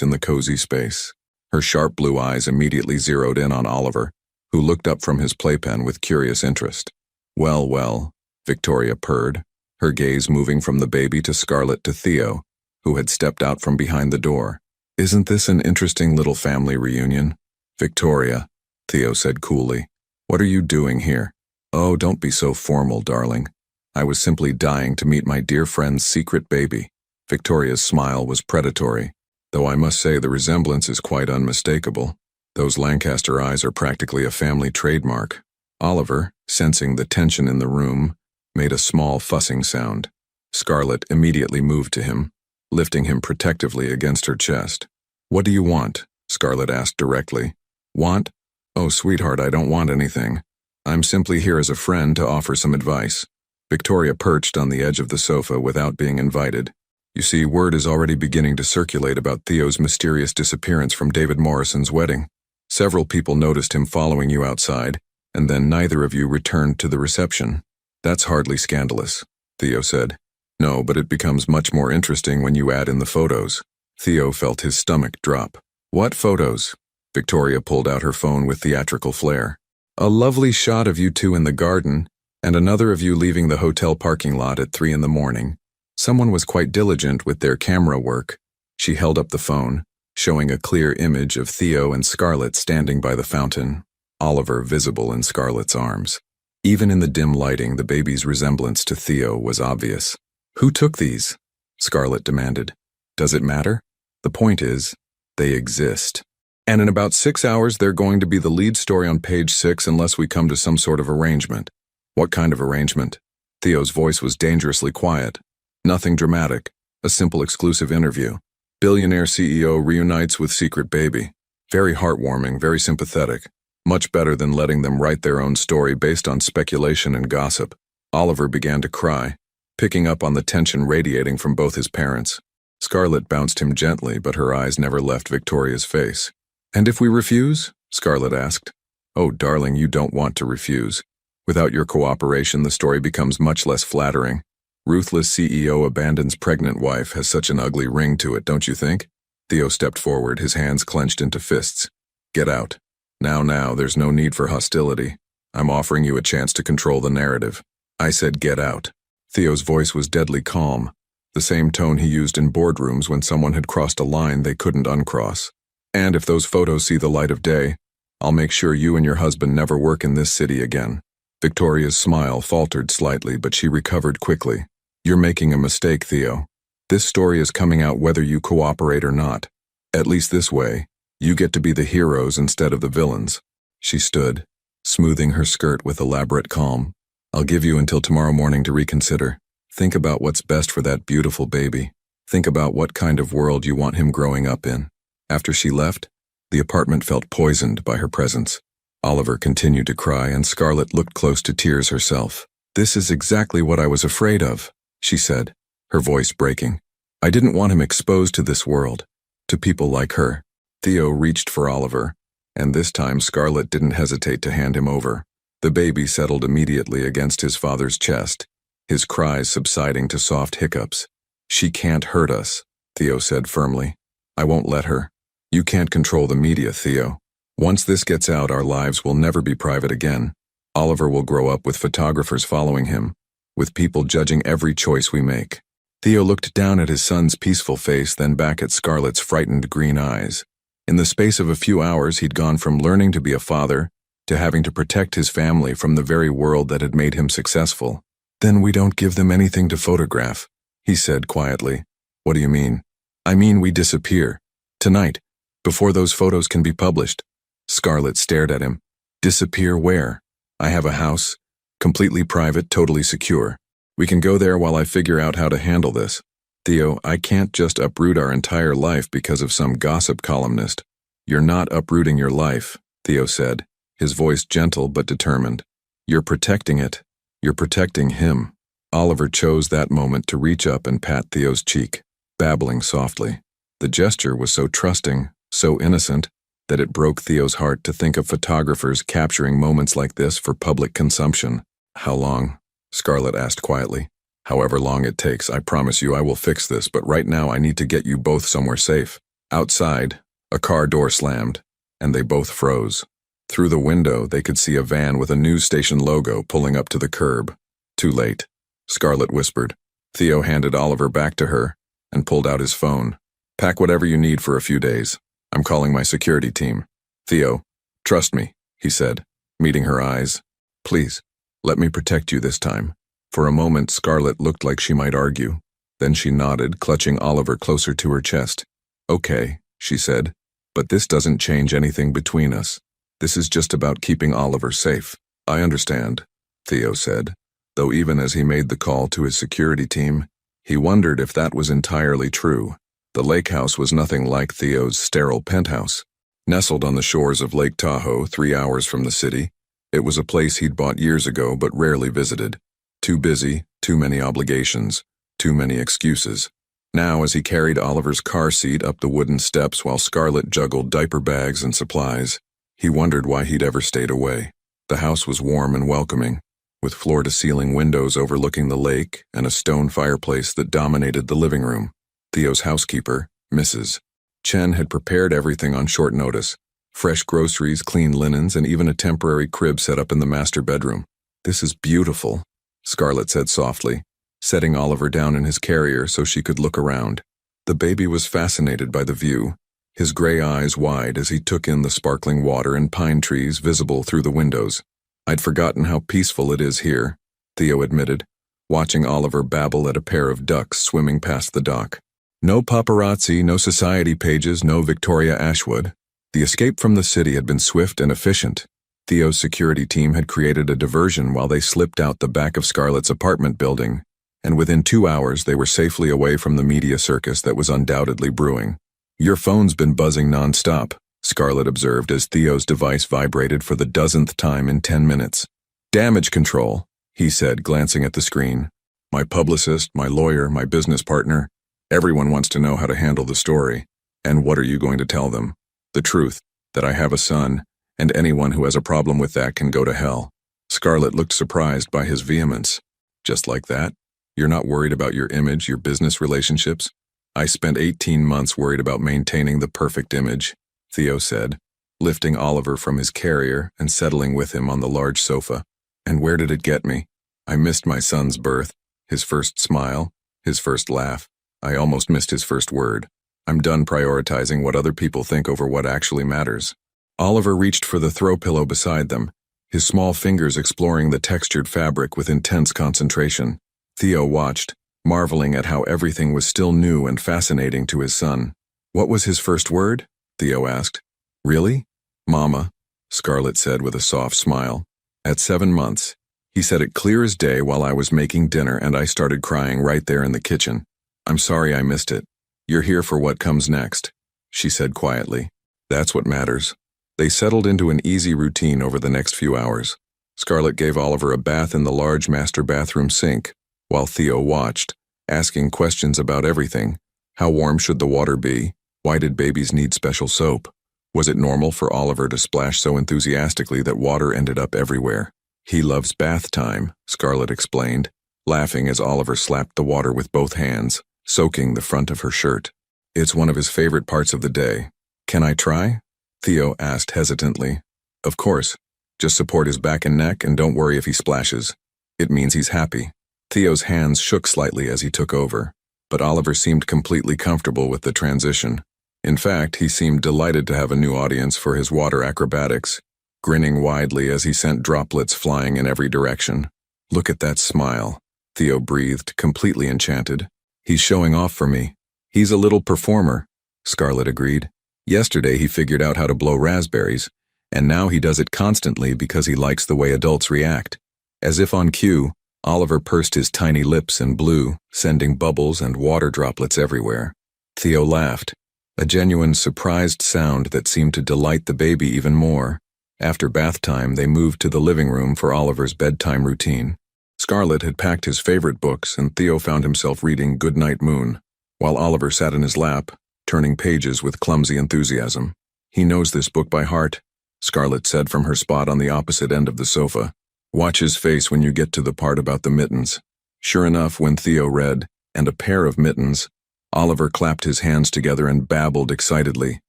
in the cozy space. Her sharp blue eyes immediately zeroed in on Oliver, who looked up from his playpen with curious interest. Well, well, Victoria purred, her gaze moving from the baby to Scarlett to Theo, who had stepped out from behind the door. Isn't this an interesting little family reunion? Victoria, Theo said coolly. What are you doing here? Oh, don't be so formal, darling. I was simply dying to meet my dear friend's secret baby. Victoria's smile was predatory, though I must say the resemblance is quite unmistakable. Those Lancaster eyes are practically a family trademark. Oliver, sensing the tension in the room, made a small fussing sound. Scarlett immediately moved to him, lifting him protectively against her chest. What do you want? Scarlett asked directly. Want? Oh, sweetheart, I don't want anything. I'm simply here as a friend to offer some advice. Victoria perched on the edge of the sofa without being invited. You see, word is already beginning to circulate about Theo's mysterious disappearance from David Morrison's wedding. Several people noticed him following you outside, and then neither of you returned to the reception. That's hardly scandalous, Theo said. No, but it becomes much more interesting when you add in the photos. Theo felt his stomach drop. What photos? Victoria pulled out her phone with theatrical flair. A lovely shot of you two in the garden, and another of you leaving the hotel parking lot at 3 a.m. Someone was quite diligent with their camera work. She held up the phone, showing a clear image of Theo and Scarlett standing by the fountain, Oliver visible in Scarlett's arms. Even in the dim lighting, the baby's resemblance to Theo was obvious. Who took these? Scarlett demanded. Does it matter? The point is, they exist. And in about 6 hours, they're going to be the lead story on page 6 unless we come to some sort of arrangement. What kind of arrangement? Theo's voice was dangerously quiet. Nothing dramatic. A simple exclusive interview. Billionaire CEO reunites with secret baby. Very heartwarming, very sympathetic. Much better than letting them write their own story based on speculation and gossip. Oliver began to cry, picking up on the tension radiating from both his parents. Scarlett bounced him gently, but her eyes never left Victoria's face. And if we refuse? Scarlett asked. Oh, darling, you don't want to refuse. Without your cooperation, the story becomes much less flattering. Ruthless CEO abandons pregnant wife has such an ugly ring to it, don't you think? Theo stepped forward, his hands clenched into fists. Get out. Now, there's no need for hostility. I'm offering you a chance to control the narrative. I said get out. Theo's voice was deadly calm, the same tone he used in boardrooms when someone had crossed a line they couldn't uncross. And if those photos see the light of day, I'll make sure you and your husband never work in this city again. Victoria's smile faltered slightly, but she recovered quickly. You're making a mistake, Theo. This story is coming out whether you cooperate or not. At least this way, you get to be the heroes instead of the villains. She stood, smoothing her skirt with elaborate calm. I'll give you until tomorrow morning to reconsider. Think about what's best for that beautiful baby. Think about what kind of world you want him growing up in. After she left, the apartment felt poisoned by her presence. Oliver continued to cry, and Scarlett looked close to tears herself. This is exactly what I was afraid of, she said, her voice breaking. I didn't want him exposed to this world, to people like her. Theo reached for Oliver, and this time Scarlett didn't hesitate to hand him over. The baby settled immediately against his father's chest, his cries subsiding to soft hiccups. She can't hurt us, Theo said firmly. I won't let her. You can't control the media, Theo. Once this gets out, our lives will never be private again. Oliver will grow up with photographers following him, with people judging every choice we make. Theo looked down at his son's peaceful face, then back at Scarlett's frightened green eyes. In the space of a few hours, he'd gone from learning to be a father to having to protect his family from the very world that had made him successful. Then we don't give them anything to photograph, he said quietly. What do you mean? I mean we disappear. Tonight, before those photos can be published. Scarlett stared at him. Disappear where? I have a house, completely private, totally secure. We can go there while I figure out how to handle this. Theo, I can't just uproot our entire life because of some gossip columnist. You're not uprooting your life, Theo said, his voice gentle but determined. You're protecting it. You're protecting him. Oliver chose that moment to reach up and pat Theo's cheek, babbling softly. The gesture was so trusting, so innocent, that it broke Theo's heart to think of photographers capturing moments like this for public consumption. How long? Scarlett asked quietly. However long it takes, I promise you I will fix this, but right now I need to get you both somewhere safe. Outside, a car door slammed, and they both froze. Through the window, they could see a van with a news station logo pulling up to the curb. Too late, Scarlett whispered. Theo handed Oliver back to her and pulled out his phone. Pack whatever you need for a few days. I'm calling my security team. Theo, trust me, he said, meeting her eyes. Please, let me protect you this time. For a moment, Scarlett looked like she might argue. Then she nodded, clutching Oliver closer to her chest. Okay, she said, but this doesn't change anything between us. This is just about keeping Oliver safe. I understand, Theo said, though even as he made the call to his security team, he wondered if that was entirely true. The lake house was nothing like Theo's sterile penthouse. Nestled on the shores of Lake Tahoe, 3 hours from the city, it was a place he'd bought years ago but rarely visited. Too busy, too many obligations, too many excuses. Now, as he carried Oliver's car seat up the wooden steps while Scarlett juggled diaper bags and supplies, he wondered why he'd ever stayed away. The house was warm and welcoming, with floor-to-ceiling windows overlooking the lake and a stone fireplace that dominated the living room. Theo's housekeeper, Mrs. Chen, had prepared everything on short notice. Fresh groceries, clean linens, and even a temporary crib set up in the master bedroom. This is beautiful, Scarlett said softly, setting Oliver down in his carrier so she could look around. The baby was fascinated by the view, his gray eyes wide as he took in the sparkling water and pine trees visible through the windows. I'd forgotten how peaceful it is here, Theo admitted, watching Oliver babble at a pair of ducks swimming past the dock. No paparazzi, no society pages, no Victoria Ashwood. The escape from the city had been swift and efficient. Theo's security team had created a diversion while they slipped out the back of Scarlett's apartment building, and within 2 hours they were safely away from the media circus that was undoubtedly brewing. Your phone's been buzzing nonstop, Scarlett observed as Theo's device vibrated for the dozenth time in 10 minutes. Damage control, he said, glancing at the screen. My publicist, my lawyer, my business partner. Everyone wants to know how to handle the story. And what are you going to tell them? The truth, that I have a son, and anyone who has a problem with that can go to hell. Scarlett looked surprised by his vehemence. Just like that? You're not worried about your image, your business relationships? I spent 18 months worried about maintaining the perfect image, Theo said, lifting Oliver from his carrier and settling with him on the large sofa. And where did it get me? I missed my son's birth, his first smile, his first laugh. I almost missed his first word. I'm done prioritizing what other people think over what actually matters. Oliver reached for the throw pillow beside them, his small fingers exploring the textured fabric with intense concentration. Theo watched, marveling at how everything was still new and fascinating to his son. What was his first word? Theo asked. Really? Mama, Scarlett said with a soft smile. At 7 months. He said it clear as day while I was making dinner, and I started crying right there in the kitchen. I'm sorry I missed it. You're here for what comes next, she said quietly. That's what matters. They settled into an easy routine over the next few hours. Scarlett gave Oliver a bath in the large master bathroom sink, while Theo watched, asking questions about everything. How warm should the water be? Why did babies need special soap? Was it normal for Oliver to splash so enthusiastically that water ended up everywhere? He loves bath time, Scarlett explained, laughing as Oliver slapped the water with both hands, soaking the front of her shirt. It's one of his favorite parts of the day. Can I try? Theo asked hesitantly. Of course. Just support his back and neck and don't worry if he splashes. It means he's happy. Theo's hands shook slightly as he took over, but Oliver seemed completely comfortable with the transition. In fact, he seemed delighted to have a new audience for his water acrobatics, grinning widely as he sent droplets flying in every direction. Look at that smile, Theo breathed, completely enchanted. He's showing off for me. He's a little performer, Scarlett agreed. Yesterday he figured out how to blow raspberries, and now he does it constantly because he likes the way adults react. As if on cue, Oliver pursed his tiny lips and blew, sending bubbles and water droplets everywhere. Theo laughed. a genuine surprised sound that seemed to delight the baby even more. After bath time, they moved to the living room for Oliver's bedtime routine. Scarlett had packed his favorite books, and Theo found himself reading Goodnight Moon, while Oliver sat in his lap, turning pages with clumsy enthusiasm. "He knows this book by heart," Scarlett said from her spot on the opposite end of the sofa. "Watch his face when you get to the part about the mittens." Sure enough, when Theo read, "and a pair of mittens," Oliver clapped his hands together and babbled excitedly,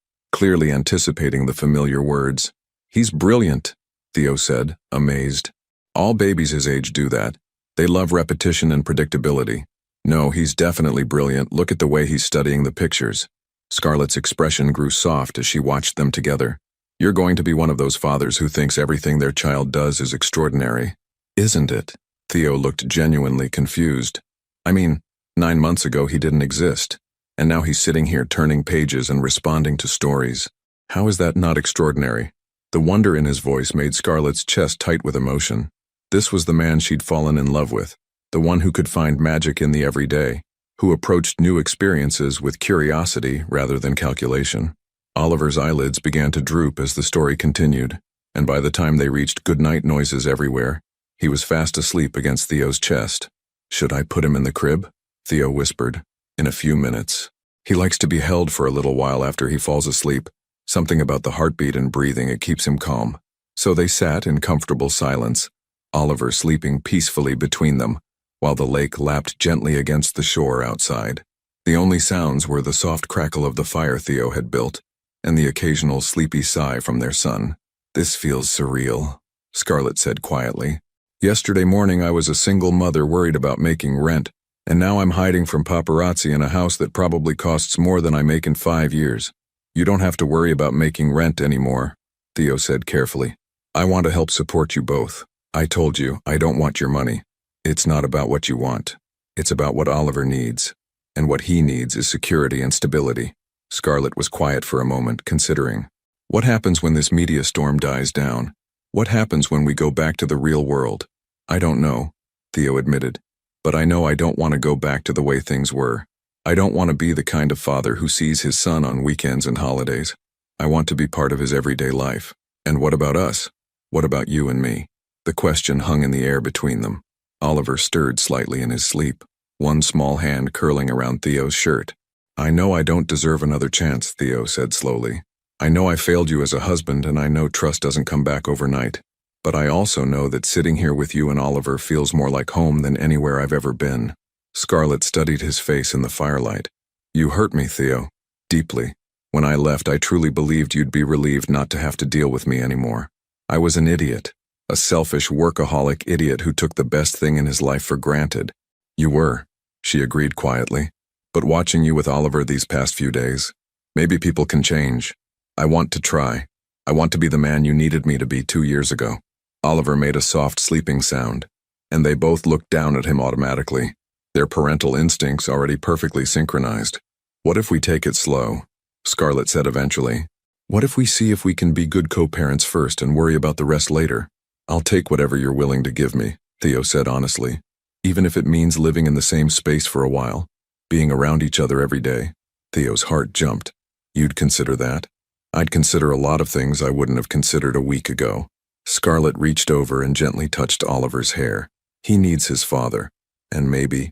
clearly anticipating the familiar words. "He's brilliant," Theo said, amazed. "All babies his age do that. They love repetition and predictability. No, he's definitely brilliant. Look at the way he's studying the pictures." Scarlett's expression grew soft as she watched them together. "You're going to be one of those fathers who thinks everything their child does is extraordinary, isn't it?" Theo looked genuinely confused. "I mean, 9 months ago he didn't exist, and now he's sitting here turning pages and responding to stories. How is that not extraordinary?" The wonder in his voice made Scarlett's chest tight with emotion. This was the man she'd fallen in love with, the one who could find magic in the everyday, who approached new experiences with curiosity rather than calculation. Oliver's eyelids began to droop as the story continued, and by the time they reached goodnight noises everywhere, he was fast asleep against Theo's chest. "Should I put him in the crib?" Theo whispered. "In a few minutes. He likes to be held for a little while after he falls asleep. Something about the heartbeat and breathing, it keeps him calm." So they sat in comfortable silence, Oliver sleeping peacefully between them, while the lake lapped gently against the shore outside. The only sounds were the soft crackle of the fire Theo had built, and the occasional sleepy sigh from their son. "This feels surreal," Scarlett said quietly. "Yesterday morning I was a single mother worried about making rent, and now I'm hiding from paparazzi in a house that probably costs more than I make in 5 years. You don't have to worry about making rent anymore," Theo said carefully. "I want to help support you both. I told you, I don't want your money. It's not about what you want. It's about what Oliver needs. And what he needs is security and stability." Scarlett was quiet for a moment, considering. What happens when this media storm dies down? What happens when we go back to the real world? "I don't know," Theo admitted. "But I know I don't want to go back to the way things were. I don't want to be the kind of father who sees his son on weekends and holidays. I want to be part of his everyday life. And what about us? What about you and me?" The question hung in the air between them. Oliver stirred slightly in his sleep, one small hand curling around Theo's shirt. "I know I don't deserve another chance," Theo said slowly. "I know I failed you as a husband, and I know trust doesn't come back overnight. But I also know that sitting here with you and Oliver feels more like home than anywhere I've ever been." Scarlett studied his face in the firelight. "You hurt me, Theo. Deeply. When I left, I truly believed you'd be relieved not to have to deal with me anymore. I was an idiot. A selfish, workaholic idiot who took the best thing in his life for granted." "You were," she agreed quietly. "But watching you with Oliver these past few days, maybe people can change. I want to try. I want to be the man you needed me to be 2 years ago." Oliver made a soft sleeping sound, and they both looked down at him automatically, their parental instincts already perfectly synchronized. "What if we take it slow?" Scarlett said eventually. "What if we see if we can be good co-parents first and worry about the rest later?" "I'll take whatever you're willing to give me," Theo said honestly. "Even if it means living in the same space for a while, being around each other every day." Theo's heart jumped. "You'd consider that?" "I'd consider a lot of things I wouldn't have considered a week ago." Scarlett reached over and gently touched Oliver's hair. "He needs his father, and maybe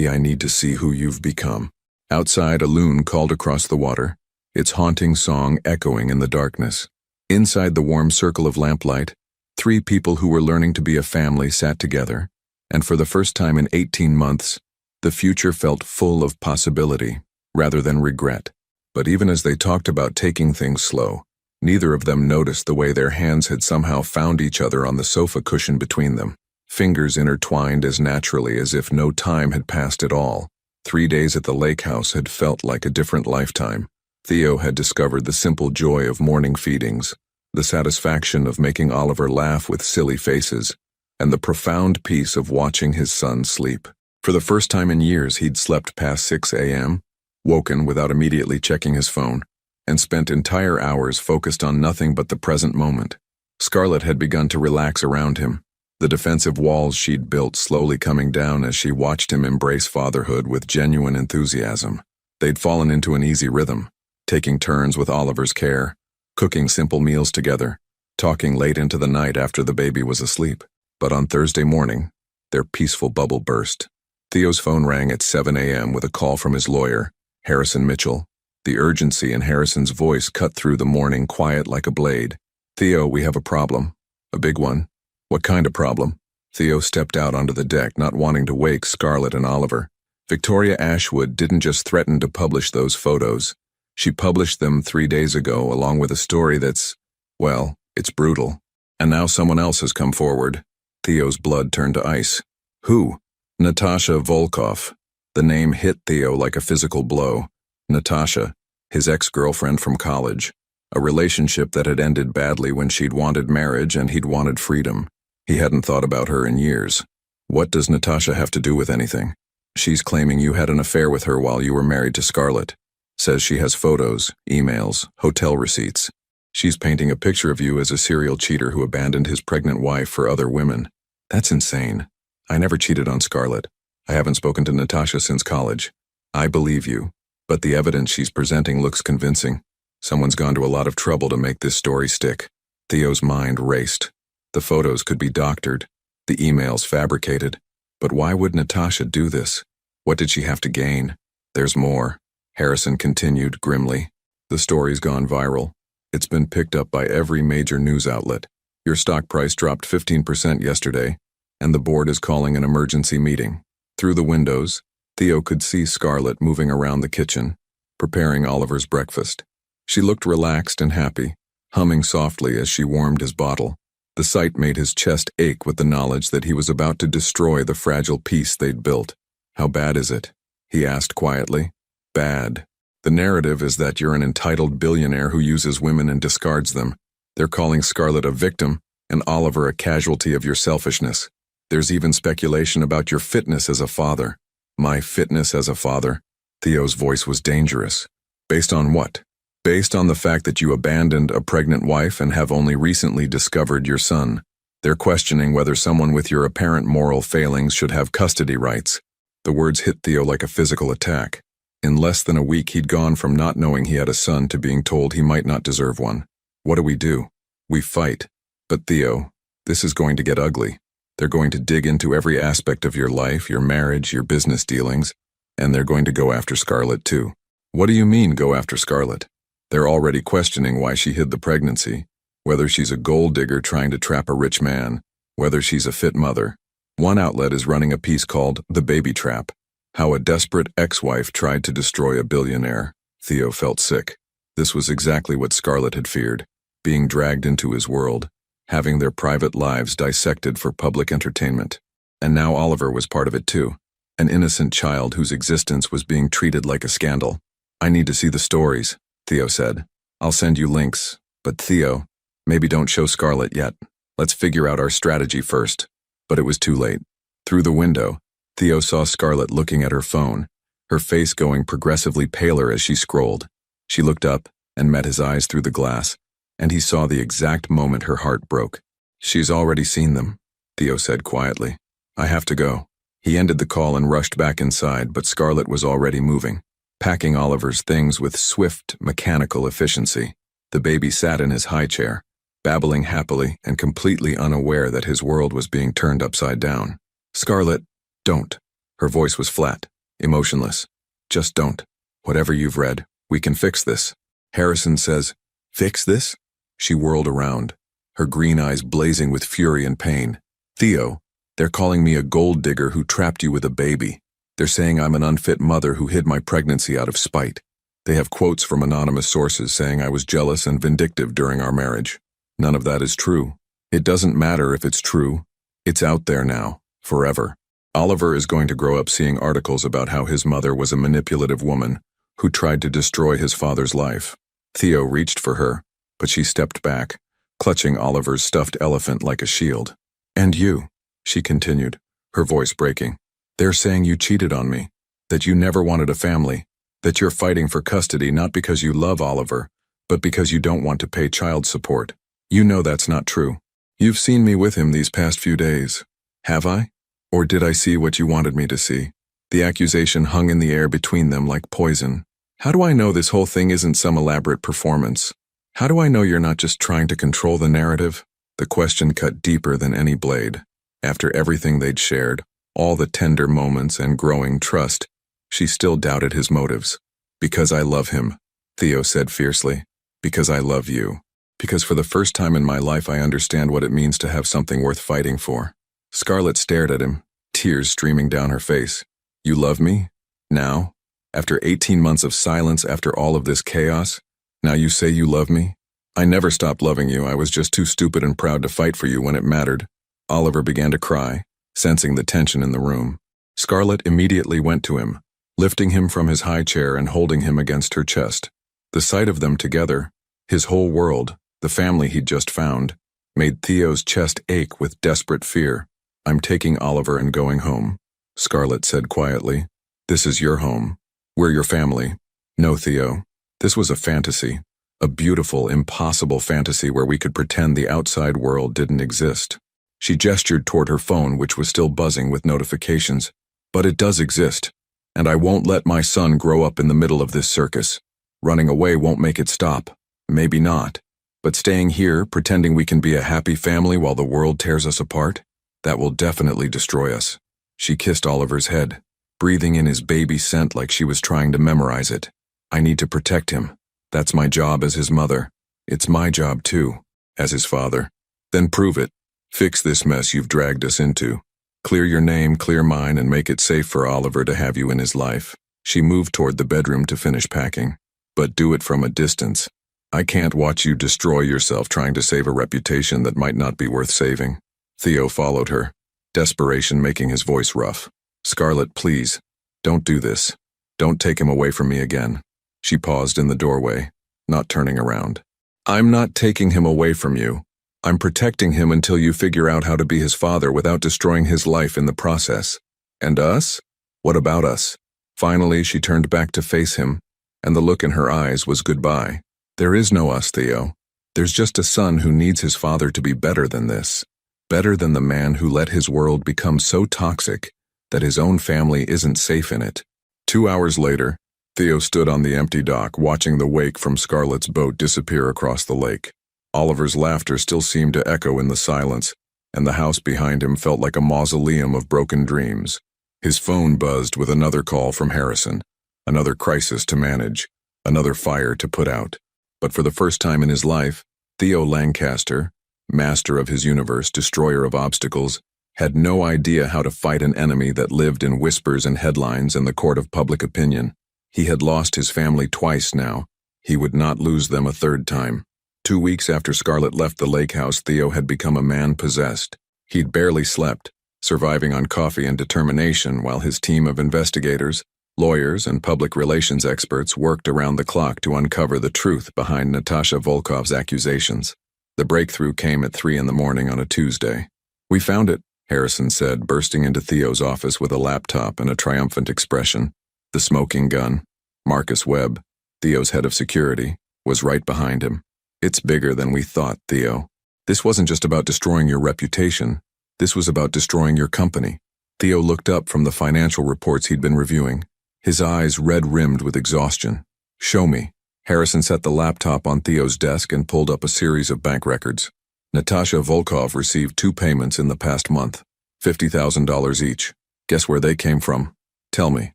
I need to see who you've become." Outside, a loon called across the water, its haunting song echoing in the darkness. Inside the warm circle of lamplight, 3 people who were learning to be a family sat together, and for the first time in 18 months, the future felt full of possibility, rather than regret. But even as they talked about taking things slow, neither of them noticed the way their hands had somehow found each other on the sofa cushion between them, fingers intertwined as naturally as if no time had passed at all. 3 days at the lake house had felt like a different lifetime. Theo had discovered the simple joy of morning feedings, the satisfaction of making Oliver laugh with silly faces, and the profound peace of watching his son sleep. For the first time in years, he'd slept past 6 a.m., woken without immediately checking his phone, and spent entire hours focused on nothing but the present moment. Scarlett had begun to relax around him, the defensive walls she'd built slowly coming down as she watched him embrace fatherhood with genuine enthusiasm. They'd fallen into an easy rhythm, taking turns with Oliver's care, cooking simple meals together, talking late into the night after the baby was asleep. But on Thursday morning, their peaceful bubble burst. Theo's phone rang at 7 a.m. with a call from his lawyer, Harrison Mitchell. The urgency in Harrison's voice cut through the morning quiet like a blade. "Theo, we have a problem. A big one." "What kind of problem?" Theo stepped out onto the deck, not wanting to wake Scarlett and Oliver. Victoria Ashwood didn't just threaten to publish those photos. She published them 3 days ago, along with a story that's, well, it's brutal. And now someone else has come forward. Theo's blood turned to ice. Who? Natasha Volkov. The name hit Theo like a physical blow. Natasha, his ex-girlfriend from college. A relationship that had ended badly when she'd wanted marriage and he'd wanted freedom. He hadn't thought about her in years. What does Natasha have to do with anything? She's claiming you had an affair with her while you were married to Scarlett. Says she has photos, emails, hotel receipts. She's painting a picture of you as a serial cheater who abandoned his pregnant wife for other women. That's insane. I never cheated on Scarlett. I haven't spoken to Natasha since college. I believe you, but the evidence she's presenting looks convincing. Someone's gone to a lot of trouble to make this story stick. Theo's mind raced. The photos could be doctored, the emails fabricated. But why would Natasha do this? What did she have to gain? There's more. Harrison continued grimly. The story's gone viral. It's been picked up by every major news outlet. Your stock price dropped 15% yesterday, and the board is calling an emergency meeting. Through the windows, Theo could see Scarlett moving around the kitchen, preparing Oliver's breakfast. She looked relaxed and happy, humming softly as she warmed his bottle. The sight made his chest ache with the knowledge that he was about to destroy the fragile peace they'd built. How bad is it? He asked quietly. Bad. The narrative is that you're an entitled billionaire who uses women and discards them. They're calling Scarlett a victim and Oliver a casualty of your selfishness. There's even speculation about your fitness as a father. My fitness as a father? Theo's voice was dangerous. Based on what? Based on the fact that you abandoned a pregnant wife and have only recently discovered your son. They're questioning whether someone with your apparent moral failings should have custody rights. The words hit Theo like a physical attack. In less than a week, he'd gone from not knowing he had a son to being told he might not deserve one. What do? We fight. But Theo, this is going to get ugly. They're going to dig into every aspect of your life, your marriage, your business dealings, and they're going to go after Scarlett too. What do you mean, go after Scarlett? They're already questioning why she hid the pregnancy, whether she's a gold digger trying to trap a rich man, whether she's a fit mother. One outlet is running a piece called The Baby Trap, how a desperate ex-wife tried to destroy a billionaire. Theo felt sick. This was exactly what Scarlett had feared, being dragged into his world, having their private lives dissected for public entertainment. And now Oliver was part of it too, an innocent child whose existence was being treated like a scandal. I need to see the stories, Theo said. I'll send you links, but Theo, maybe don't show Scarlett yet. Let's figure out our strategy first. But it was too late. Through the window, Theo saw Scarlett looking at her phone, her face going progressively paler as she scrolled. She looked up and met his eyes through the glass, and he saw the exact moment her heart broke. She's already seen them, Theo said quietly. I have to go. He ended the call and rushed back inside, but Scarlett was already moving, packing Oliver's things with swift, mechanical efficiency. The baby sat in his high chair, babbling happily and completely unaware that his world was being turned upside down. Scarlett, don't. Her voice was flat, emotionless. Just don't. Whatever you've read, we can fix this. Harrison says, fix this? She whirled around, her green eyes blazing with fury and pain. Theo, they're calling me a gold digger who trapped you with a baby. They're saying I'm an unfit mother who hid my pregnancy out of spite. They have quotes from anonymous sources saying I was jealous and vindictive during our marriage. None of that is true. It doesn't matter if it's true. It's out there now, forever. Oliver is going to grow up seeing articles about how his mother was a manipulative woman who tried to destroy his father's life. Theo reached for her, but she stepped back, clutching Oliver's stuffed elephant like a shield. And you, she continued, her voice breaking. They're saying you cheated on me, that you never wanted a family, that you're fighting for custody not because you love Oliver, but because you don't want to pay child support. You know that's not true. You've seen me with him these past few days. Have I? Or did I see what you wanted me to see? The accusation hung in the air between them like poison. How do I know this whole thing isn't some elaborate performance? How do I know you're not just trying to control the narrative? The question cut deeper than any blade. After everything they'd shared, all the tender moments and growing trust, she still doubted his motives. Because I love him, Theo said fiercely. Because I love you. Because for the first time in my life I understand what it means to have something worth fighting for. Scarlett stared at him, tears streaming down her face. You love me? Now? After 18 months of silence, after all of this chaos? Now you say you love me? I never stopped loving you. I was just too stupid and proud to fight for you when it mattered. Oliver began to cry, sensing the tension in the room. Scarlett immediately went to him, lifting him from his high chair and holding him against her chest. The sight of them together, his whole world, the family he'd just found, made Theo's chest ache with desperate fear. I'm taking Oliver and going home, Scarlett said quietly. This is your home. We're your family. No, Theo. This was a fantasy. A beautiful, impossible fantasy where we could pretend the outside world didn't exist. She gestured toward her phone, which was still buzzing with notifications. But it does exist. And I won't let my son grow up in the middle of this circus. Running away won't make it stop. Maybe not. But staying here, pretending we can be a happy family while the world tears us apart, that will definitely destroy us. She kissed Oliver's head, breathing in his baby scent like she was trying to memorize it. I need to protect him. That's my job as his mother. It's my job too, as his father. Then prove it. Fix this mess you've dragged us into. Clear your name, clear mine, and make it safe for Oliver to have you in his life. She moved toward the bedroom to finish packing. But do it from a distance. I can't watch you destroy yourself trying to save a reputation that might not be worth saving. Theo followed her, desperation making his voice rough. Scarlett, please, don't do this. Don't take him away from me again. She paused in the doorway, not turning around. I'm not taking him away from you. I'm protecting him until you figure out how to be his father without destroying his life in the process. And us? What about us? Finally, she turned back to face him, and the look in her eyes was goodbye. There is no us, Theo. There's just a son who needs his father to be better than this. Better than the man who let his world become so toxic that his own family isn't safe in it. 2 hours later, Theo stood on the empty dock watching the wake from Scarlett's boat disappear across the lake. Oliver's laughter still seemed to echo in the silence, and the house behind him felt like a mausoleum of broken dreams. His phone buzzed with another call from Harrison, another crisis to manage, another fire to put out. But for the first time in his life, Theo Lancaster, master of his universe, destroyer of obstacles, had no idea how to fight an enemy that lived in whispers and headlines in the court of public opinion. He had lost his family twice now. He would not lose them a third time. 2 weeks after Scarlett left the lake house, Theo had become a man possessed. He'd barely slept, surviving on coffee and determination while his team of investigators, lawyers, and public relations experts worked around the clock to uncover the truth behind Natasha Volkov's accusations. The breakthrough came at 3 a.m. on a Tuesday. We found it, Harrison said, bursting into Theo's office with a laptop and a triumphant expression. The smoking gun, Marcus Webb, Theo's head of security, was right behind him. It's bigger than we thought, Theo. This wasn't just about destroying your reputation. This was about destroying your company. Theo looked up from the financial reports he'd been reviewing, his eyes red-rimmed with exhaustion. Show me. Harrison set the laptop on Theo's desk and pulled up a series of bank records. Natasha Volkov received 2 payments in the past month, $50,000 each. Guess where they came from? Tell me.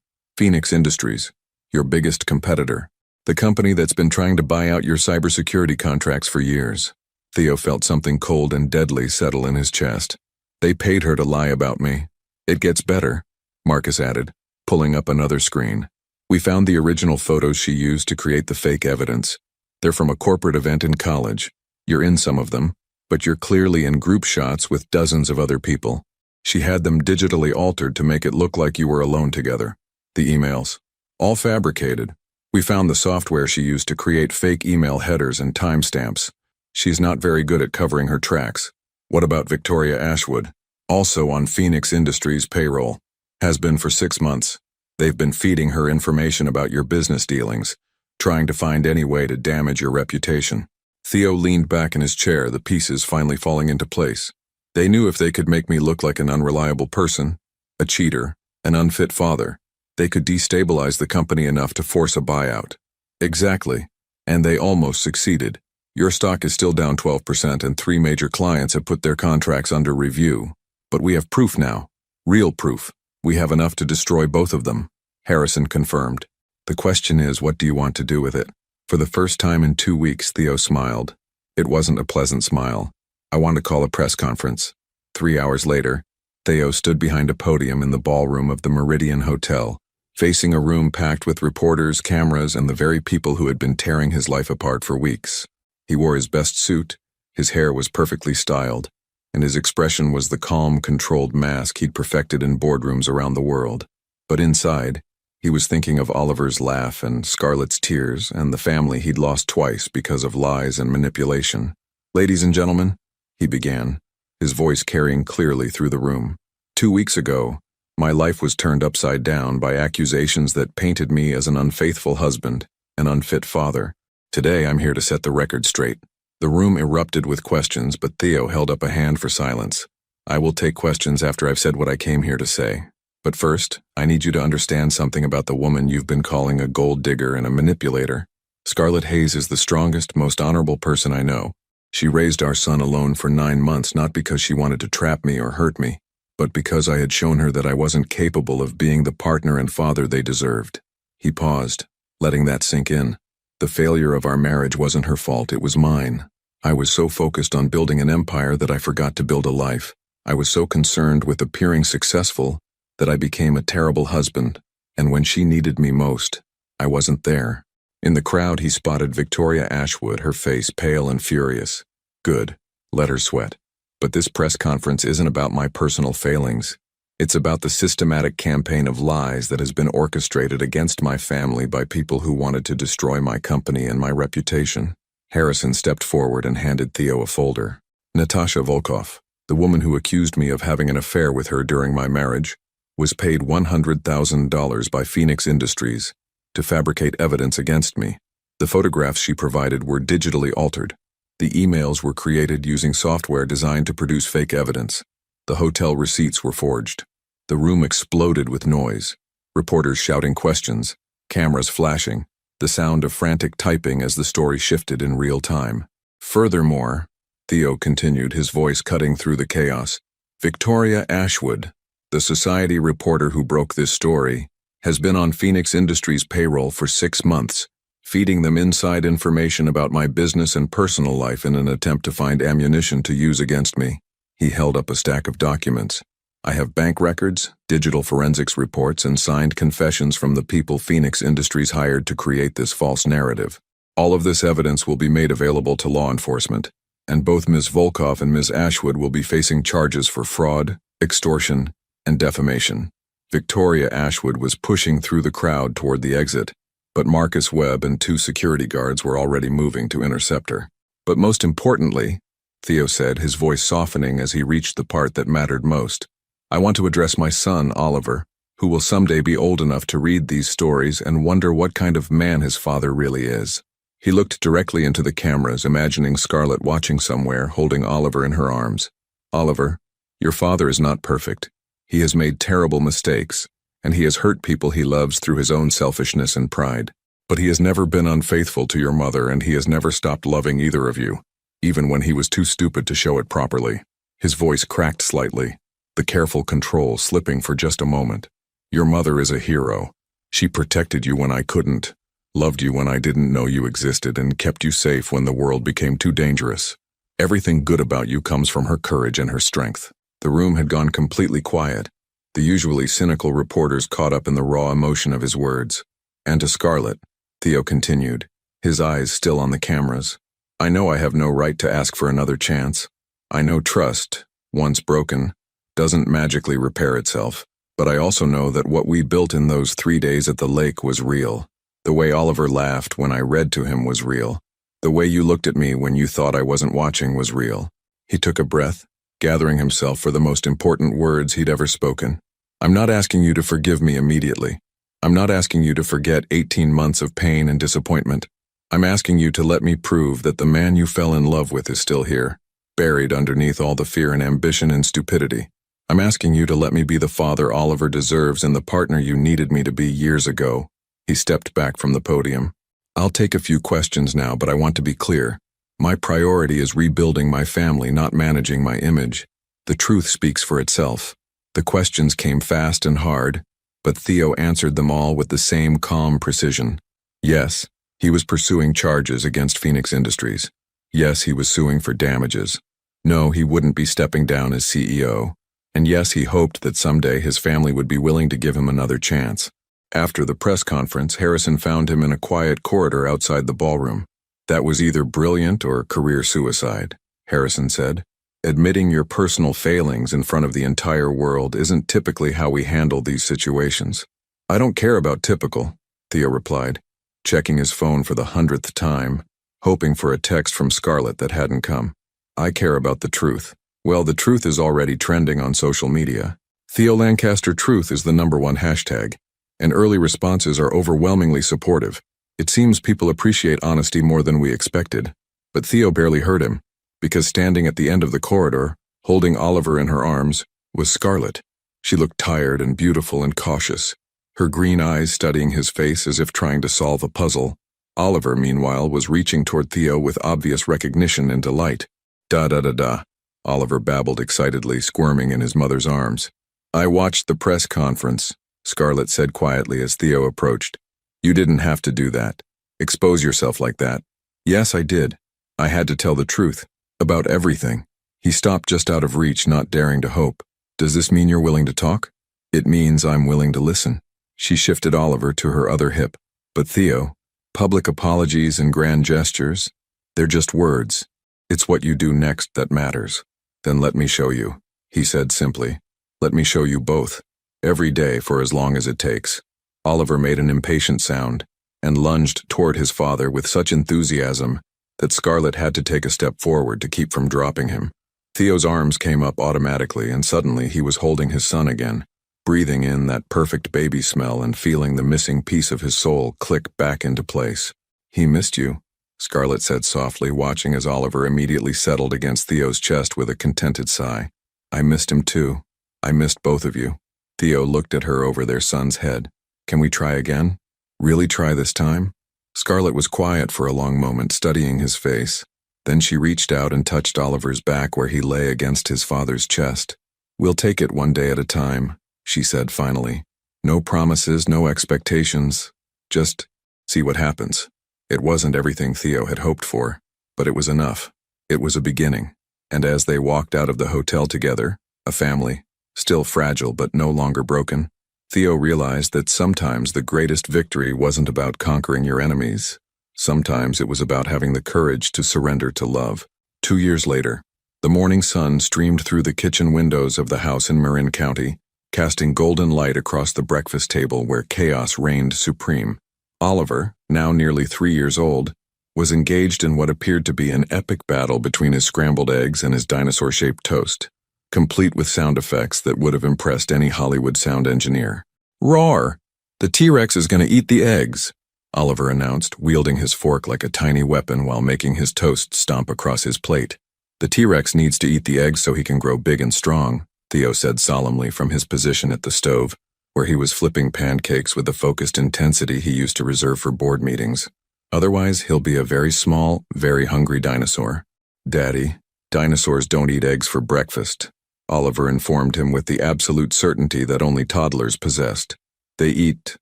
Phoenix Industries, your biggest competitor. The company that's been trying to buy out your cybersecurity contracts for years. Theo felt something cold and deadly settle in his chest. They paid her to lie about me. It gets better, Marcus added, pulling up another screen. We found the original photos she used to create the fake evidence. They're from a corporate event in college. You're in some of them, but you're clearly in group shots with dozens of other people. She had them digitally altered to make it look like you were alone together. The emails, all fabricated. We found the software she used to create fake email headers and timestamps. She's not very good at covering her tracks. What about Victoria Ashwood? Also on Phoenix Industries payroll. Has been for 6 months. They've been feeding her information about your business dealings, trying to find any way to damage your reputation. Theo leaned back in his chair, the pieces finally falling into place. They knew if they could make me look like an unreliable person, a cheater, an unfit father, They could destabilize the company enough to force a buyout. Exactly. And they almost succeeded. Your stock is still down 12% and 3 major clients have put their contracts under review. But we have proof now. Real proof. We have enough to destroy both of them. Harrison confirmed. The question is, what do you want to do with it? For the first time in 2 weeks, Theo smiled. It wasn't a pleasant smile. I want to call a press conference. 3 hours later, Theo stood behind a podium in the ballroom of the Meridian Hotel, facing a room packed with reporters, cameras, and the very people who had been tearing his life apart for weeks. He wore his best suit, his hair was perfectly styled, and his expression was the calm, controlled mask he'd perfected in boardrooms around the world. But inside, he was thinking of Oliver's laugh and Scarlett's tears and the family he'd lost twice because of lies and manipulation. "Ladies and gentlemen," he began, his voice carrying clearly through the room. 2 weeks ago, my life was turned upside down by accusations that painted me as an unfaithful husband, an unfit father. Today I'm here to set the record straight. The room erupted with questions, but Theo held up a hand for silence. "I will take questions after I've said what I came here to say. But first, I need you to understand something about the woman you've been calling a gold digger and a manipulator. Scarlett Hayes is the strongest, most honorable person I know. She raised our son alone for 9 months not because she wanted to trap me or hurt me, but because I had shown her that I wasn't capable of being the partner and father they deserved." He paused, letting that sink in. The failure of our marriage wasn't her fault, it was mine. I was so focused on building an empire that I forgot to build a life. I was so concerned with appearing successful that I became a terrible husband, and when she needed me most, I wasn't there. In the crowd he spotted Victoria Ashwood, her face pale and furious. Good, let her sweat. But this press conference isn't about my personal failings. It's about the systematic campaign of lies that has been orchestrated against my family by people who wanted to destroy my company and my reputation. Harrison stepped forward and handed Theo a folder. Natasha Volkov, the woman who accused me of having an affair with her during my marriage, was paid $100,000 by Phoenix Industries to fabricate evidence against me. The photographs she provided were digitally altered. The emails were created using software designed to produce fake evidence. The hotel receipts were forged. The room exploded with noise. Reporters shouting questions, cameras flashing, the sound of frantic typing as the story shifted in real time. Furthermore, Theo continued, his voice cutting through the chaos, Victoria Ashwood, the society reporter who broke this story, has been on Phoenix Industries' payroll for 6 months, feeding them inside information about my business and personal life in an attempt to find ammunition to use against me. He held up a stack of documents. I have bank records, digital forensics reports, and signed confessions from the people Phoenix Industries hired to create this false narrative. All of this evidence will be made available to law enforcement, and both Ms. Volkov and Ms. Ashwood will be facing charges for fraud, extortion, and defamation. Victoria Ashwood was pushing through the crowd toward the exit, but Marcus Webb and 2 security guards were already moving to intercept her. But most importantly, Theo said, his voice softening as he reached the part that mattered most, I want to address my son, Oliver, who will someday be old enough to read these stories and wonder what kind of man his father really is. He looked directly into the cameras, imagining Scarlett watching somewhere, holding Oliver in her arms. Oliver, your father is not perfect. He has made terrible mistakes, and he has hurt people he loves through his own selfishness and pride. But he has never been unfaithful to your mother, and he has never stopped loving either of you, even when he was too stupid to show it properly. His voice cracked slightly, the careful control slipping for just a moment. Your mother is a hero. She protected you when I couldn't, loved you when I didn't know you existed, and kept you safe when the world became too dangerous. Everything good about you comes from her courage and her strength. The room had gone completely quiet, the usually cynical reporters caught up in the raw emotion of his words. And to Scarlett, Theo continued, his eyes still on the cameras, I know I have no right to ask for another chance. I know trust, once broken, doesn't magically repair itself. But I also know that what we built in those 3 days at the lake was real. The way Oliver laughed when I read to him was real. The way you looked at me when you thought I wasn't watching was real. He took a breath, gathering himself for the most important words he'd ever spoken. I'm not asking you to forgive me immediately. I'm not asking you to forget 18 months of pain and disappointment. I'm asking you to let me prove that the man you fell in love with is still here, buried underneath all the fear and ambition and stupidity. I'm asking you to let me be the father Oliver deserves and the partner you needed me to be years ago." He stepped back from the podium. "I'll take a few questions now, but I want to be clear. My priority is rebuilding my family, not managing my image. The truth speaks for itself." The questions came fast and hard, but Theo answered them all with the same calm precision. Yes, he was pursuing charges against Phoenix Industries. Yes, he was suing for damages. No, he wouldn't be stepping down as CEO. And yes, he hoped that someday his family would be willing to give him another chance. After the press conference, Harrison found him in a quiet corridor outside the ballroom. "That was either brilliant or career suicide," Harrison said. "Admitting your personal failings in front of the entire world isn't typically how we handle these situations." "I don't care about typical," Theo replied, checking his phone for the 100th time, hoping for a text from Scarlett that hadn't come. "I care about the truth." "Well, the truth is already trending on social media. Theo Lancaster Truth is the #1 hashtag, and early responses are overwhelmingly supportive. It seems people appreciate honesty more than we expected." But Theo barely heard him, because standing at the end of the corridor, holding Oliver in her arms, was Scarlett. She looked tired and beautiful and cautious, her green eyes studying his face as if trying to solve a puzzle. Oliver, meanwhile, was reaching toward Theo with obvious recognition and delight. Da-da-da-da, Oliver babbled excitedly, squirming in his mother's arms. "I watched the press conference," Scarlett said quietly as Theo approached. "You didn't have to do that. Expose yourself like that." "Yes, I did. I had to tell the truth. About everything." He stopped just out of reach, not daring to hope. "Does this mean you're willing to talk?" "It means I'm willing to listen." She shifted Oliver to her other hip. "But Theo, public apologies and grand gestures, they're just words. It's what you do next that matters." "Then let me show you," he said simply. "Let me show you both. Every day for as long as it takes." Oliver made an impatient sound and lunged toward his father with such enthusiasm that Scarlett had to take a step forward to keep from dropping him. Theo's arms came up automatically, and suddenly he was holding his son again, breathing in that perfect baby smell and feeling the missing piece of his soul click back into place. "He missed you," Scarlett said softly, watching as Oliver immediately settled against Theo's chest with a contented sigh. "I missed him too. I missed both of you." Theo looked at her over their son's head. "Can we try again? Really try this time?" Scarlett was quiet for a long moment, studying his face. Then she reached out and touched Oliver's back where he lay against his father's chest. "We'll take it one day at a time," she said finally. "No promises, no expectations. Just see what happens." It wasn't everything Theo had hoped for, but it was enough. It was a beginning. And as they walked out of the hotel together, a family, still fragile but no longer broken, Theo realized that sometimes the greatest victory wasn't about conquering your enemies. Sometimes it was about having the courage to surrender to love. 2 years later, the morning sun streamed through the kitchen windows of the house in Marin County, casting golden light across the breakfast table where chaos reigned supreme. Oliver, now nearly 3 years old, was engaged in what appeared to be an epic battle between his scrambled eggs and his dinosaur-shaped toast, complete with sound effects that would have impressed any Hollywood sound engineer. "Roar! The T-Rex is going to eat the eggs," Oliver announced, wielding his fork like a tiny weapon while making his toast stomp across his plate. "The T-Rex needs to eat the eggs so he can grow big and strong," Theo said solemnly from his position at the stove, where he was flipping pancakes with the focused intensity he used to reserve for board meetings. "Otherwise, he'll be a very small, very hungry dinosaur." "Daddy, dinosaurs don't eat eggs for breakfast," Oliver informed him with the absolute certainty that only toddlers possessed. "They eat,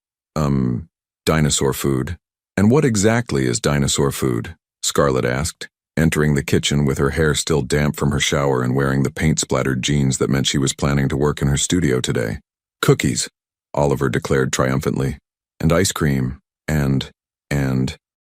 dinosaur food." "And what exactly is dinosaur food?" Scarlett asked, entering the kitchen with her hair still damp from her shower and wearing the paint-splattered jeans that meant she was planning to work in her studio today. "Cookies," Oliver declared triumphantly. "And ice cream, and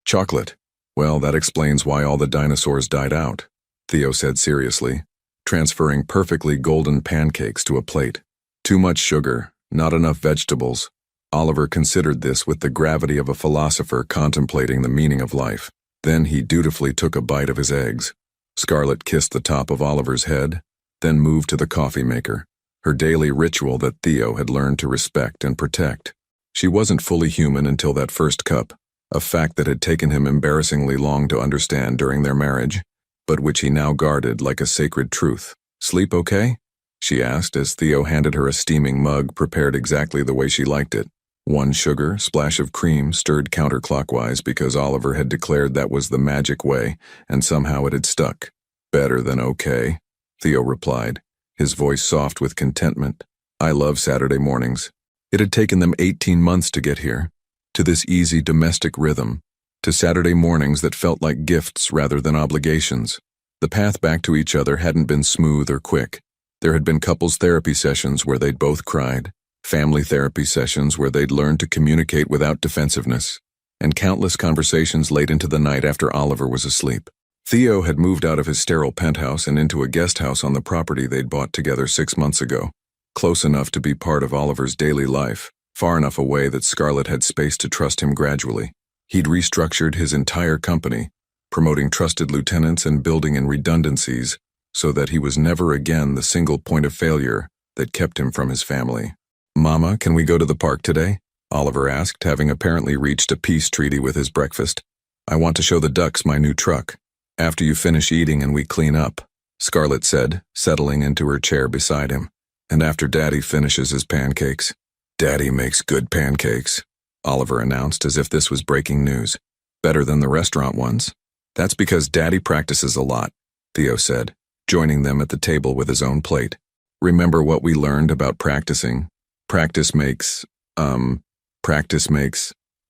chocolate." "Well, that explains why all the dinosaurs died out," Theo said seriously, transferring perfectly golden pancakes to a plate. "Too much sugar, not enough vegetables." Oliver considered this with the gravity of a philosopher contemplating the meaning of life. Then he dutifully took a bite of his eggs. Scarlett kissed the top of Oliver's head, then moved to the coffee maker, her daily ritual that Theo had learned to respect and protect. She wasn't fully human until that first cup, a fact that had taken him embarrassingly long to understand during their marriage, but which he now guarded like a sacred truth. "Sleep okay?" she asked as Theo handed her a steaming mug prepared exactly the way she liked it. One sugar, splash of cream stirred counterclockwise because Oliver had declared that was the magic way, and somehow it had stuck. Better than okay, Theo replied, his voice soft with contentment. I love Saturday mornings. It had taken them 18 months to get here, to this easy domestic rhythm, to Saturday mornings that felt like gifts rather than obligations. The path back to each other hadn't been smooth or quick. There had been couples therapy sessions where they'd both cried, family therapy sessions where they'd learned to communicate without defensiveness, and countless conversations late into the night after Oliver was asleep. Theo had moved out of his sterile penthouse and into a guest house on the property they'd bought together 6 months ago, close enough to be part of Oliver's daily life, far enough away that Scarlett had space to trust him gradually. He'd restructured his entire company, promoting trusted lieutenants and building in redundancies so that he was never again the single point of failure that kept him from his family. Mama, can we go to the park today? Oliver asked, having apparently reached a peace treaty with his breakfast. I want to show the ducks my new truck. After you finish eating and we clean up, Scarlett said, settling into her chair beside him. And after Daddy finishes his pancakes. Daddy makes good pancakes, Oliver announced as if this was breaking news. Better than the restaurant ones. That's because Daddy practices a lot, Theo said, joining them at the table with his own plate. Remember what we learned about practicing? Practice makes,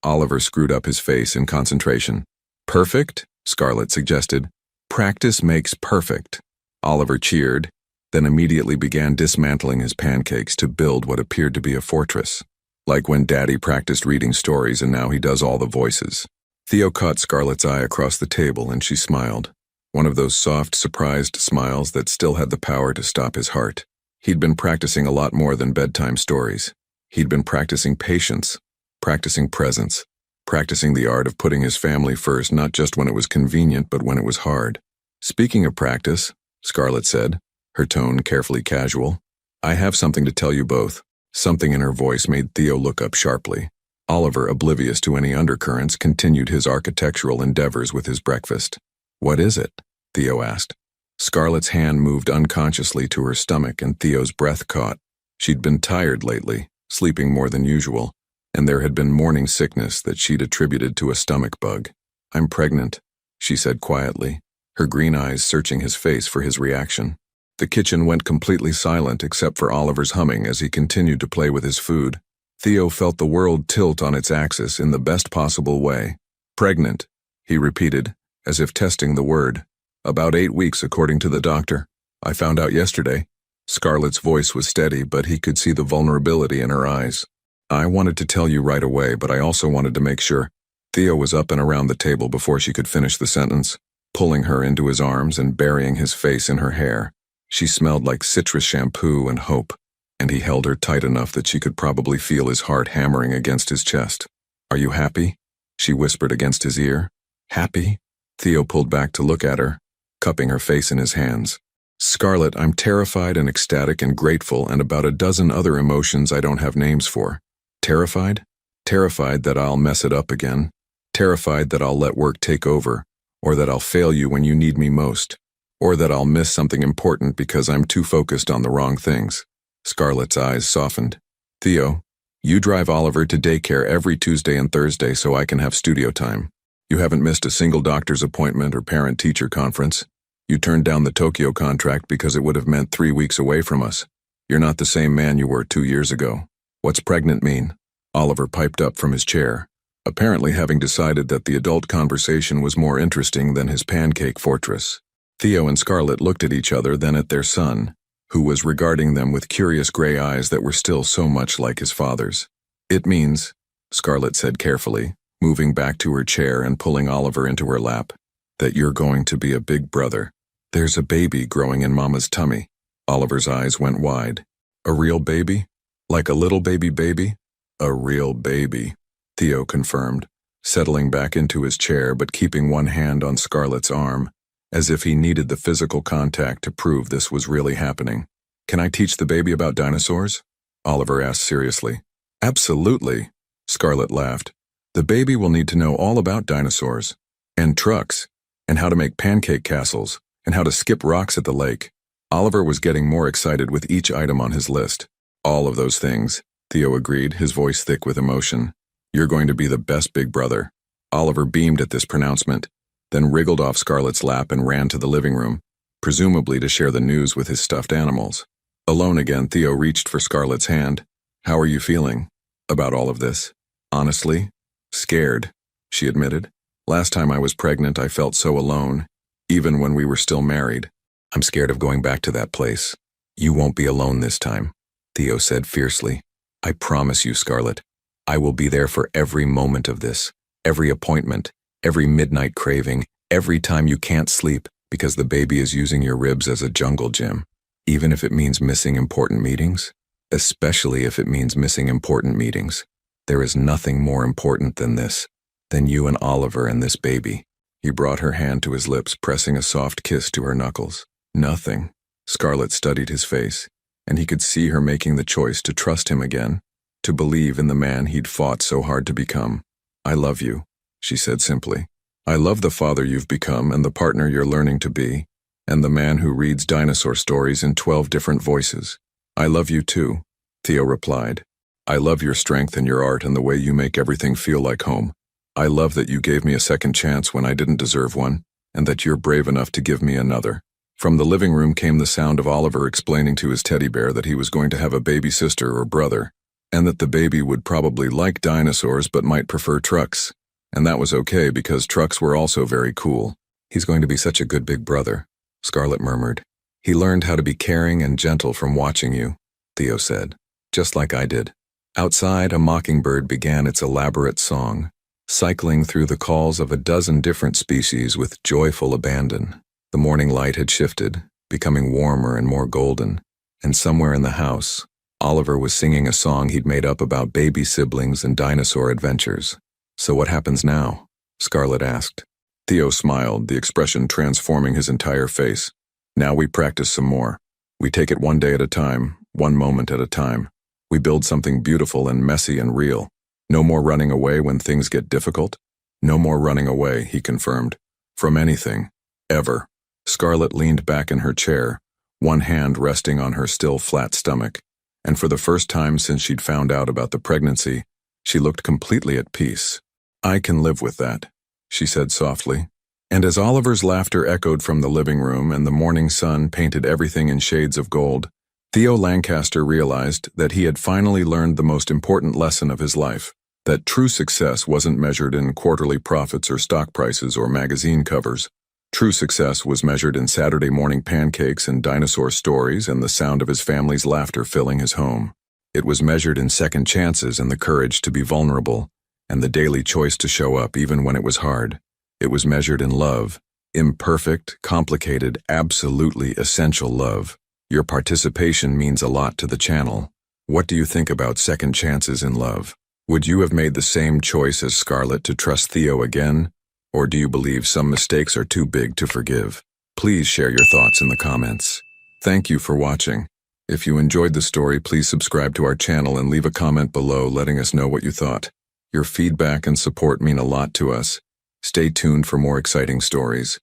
Oliver screwed up his face in concentration. Perfect? Scarlett suggested. Practice makes perfect, Oliver cheered, then immediately began dismantling his pancakes to build what appeared to be a fortress. Like when Daddy practiced reading stories and now he does all the voices. Theo caught Scarlett's eye across the table and she smiled. One of those soft, surprised smiles that still had the power to stop his heart. He'd been practicing a lot more than bedtime stories. He'd been practicing patience, practicing presence, practicing the art of putting his family first not just when it was convenient but when it was hard. Speaking of practice, Scarlett said, her tone carefully casual, I have something to tell you both. Something in her voice made Theo look up sharply. Oliver, oblivious to any undercurrents, continued his architectural endeavors with his breakfast. What is it? Theo asked. Scarlett's hand moved unconsciously to her stomach and Theo's breath caught. She'd been tired lately, sleeping more than usual, and there had been morning sickness that she'd attributed to a stomach bug. I'm pregnant, she said quietly, her green eyes searching his face for his reaction. The kitchen went completely silent except for Oliver's humming as he continued to play with his food. Theo felt the world tilt on its axis in the best possible way. Pregnant, he repeated, as if testing the word. About 8 weeks, according to the doctor. I found out yesterday. Scarlett's voice was steady, but he could see the vulnerability in her eyes. I wanted to tell you right away, but I also wanted to make sure. Theo was up and around the table before she could finish the sentence, pulling her into his arms and burying his face in her hair. She smelled like citrus shampoo and hope, and he held her tight enough that she could probably feel his heart hammering against his chest. Are you happy? She whispered against his ear. Happy? Theo pulled back to look at her, cupping her face in his hands. Scarlett, I'm terrified and ecstatic and grateful and about a dozen other emotions I don't have names for. Terrified? Terrified that I'll mess it up again. Terrified that I'll let work take over, or that I'll fail you when you need me most. Or that I'll miss something important because I'm too focused on the wrong things. Scarlett's eyes softened. Theo, you drive Oliver to daycare every Tuesday and Thursday so I can have studio time. You haven't missed a single doctor's appointment or parent-teacher conference. You turned down the Tokyo contract because it would have meant 3 weeks away from us. You're not the same man you were 2 years ago. What's pregnant mean? Oliver piped up from his chair, apparently having decided that the adult conversation was more interesting than his pancake fortress. Theo and Scarlett looked at each other, then at their son, who was regarding them with curious gray eyes that were still so much like his father's. It means, Scarlett said carefully, moving back to her chair and pulling Oliver into her lap, that you're going to be a big brother. There's a baby growing in Mama's tummy. Oliver's eyes went wide. A real baby? Like a little baby? A real baby, Theo confirmed, settling back into his chair but keeping one hand on Scarlett's arm, as if he needed the physical contact to prove this was really happening. Can I teach the baby about dinosaurs? Oliver asked seriously. Absolutely, Scarlett laughed. The baby will need to know all about dinosaurs, and trucks, and how to make pancake castles, and how to skip rocks at the lake. Oliver was getting more excited with each item on his list. All of those things, Theo agreed, his voice thick with emotion. You're going to be the best big brother. Oliver beamed at this pronouncement, then wriggled off Scarlett's lap and ran to the living room, presumably to share the news with his stuffed animals. Alone again, Theo reached for Scarlett's hand. How are you feeling about all of this? Honestly, scared, she admitted. Last time I was pregnant, I felt so alone, even when we were still married. I'm scared of going back to that place. You won't be alone this time, Theo said fiercely. I promise you, Scarlett. I will be there for every moment of this, every appointment, every midnight craving, every time you can't sleep because the baby is using your ribs as a jungle gym. Even if it means missing important meetings? Especially if it means missing important meetings. There is nothing more important than this, than you and Oliver and this baby. He brought her hand to his lips, pressing a soft kiss to her knuckles. Nothing. Scarlett studied his face, and he could see her making the choice to trust him again, to believe in the man he'd fought so hard to become. I love you, she said simply. I love the father you've become and the partner you're learning to be, and the man who reads dinosaur stories in 12 different voices. I love you too, Theo replied. I love your strength and your art and the way you make everything feel like home. I love that you gave me a second chance when I didn't deserve one, and that you're brave enough to give me another. From the living room came the sound of Oliver explaining to his teddy bear that he was going to have a baby sister or brother, and that the baby would probably like dinosaurs but might prefer trucks. And that was okay because trucks were also very cool. He's going to be such a good big brother, Scarlett murmured. He learned how to be caring and gentle from watching you, Theo said, just like I did. Outside, a mockingbird began its elaborate song, cycling through the calls of a dozen different species with joyful abandon. The morning light had shifted, becoming warmer and more golden, and somewhere in the house, Oliver was singing a song he'd made up about baby siblings and dinosaur adventures. So what happens now? Scarlett asked. Theo smiled, the expression transforming his entire face. Now we practice some more. We take it one day at a time, one moment at a time. We build something beautiful and messy and real. No more running away when things get difficult. No more running away, he confirmed. From anything. Ever. Scarlett leaned back in her chair, one hand resting on her still flat stomach, and for the first time since she'd found out about the pregnancy, she looked completely at peace. I can live with that, she said softly. And as Oliver's laughter echoed from the living room and the morning sun painted everything in shades of gold, Theo Lancaster realized that he had finally learned the most important lesson of his life, that true success wasn't measured in quarterly profits or stock prices or magazine covers. True success was measured in Saturday morning pancakes and dinosaur stories and the sound of his family's laughter filling his home. It was measured in second chances and the courage to be vulnerable, and the daily choice to show up even when it was hard. It was measured in love, imperfect, complicated, absolutely essential love. Your participation means a lot to the channel. What do you think about second chances in love? Would you have made the same choice as Scarlett to trust Theo again? Or do you believe some mistakes are too big to forgive? Please share your thoughts in the comments. Thank you for watching. If you enjoyed the story, please subscribe to our channel and leave a comment below letting us know what you thought. Your feedback and support mean a lot to us. Stay tuned for more exciting stories.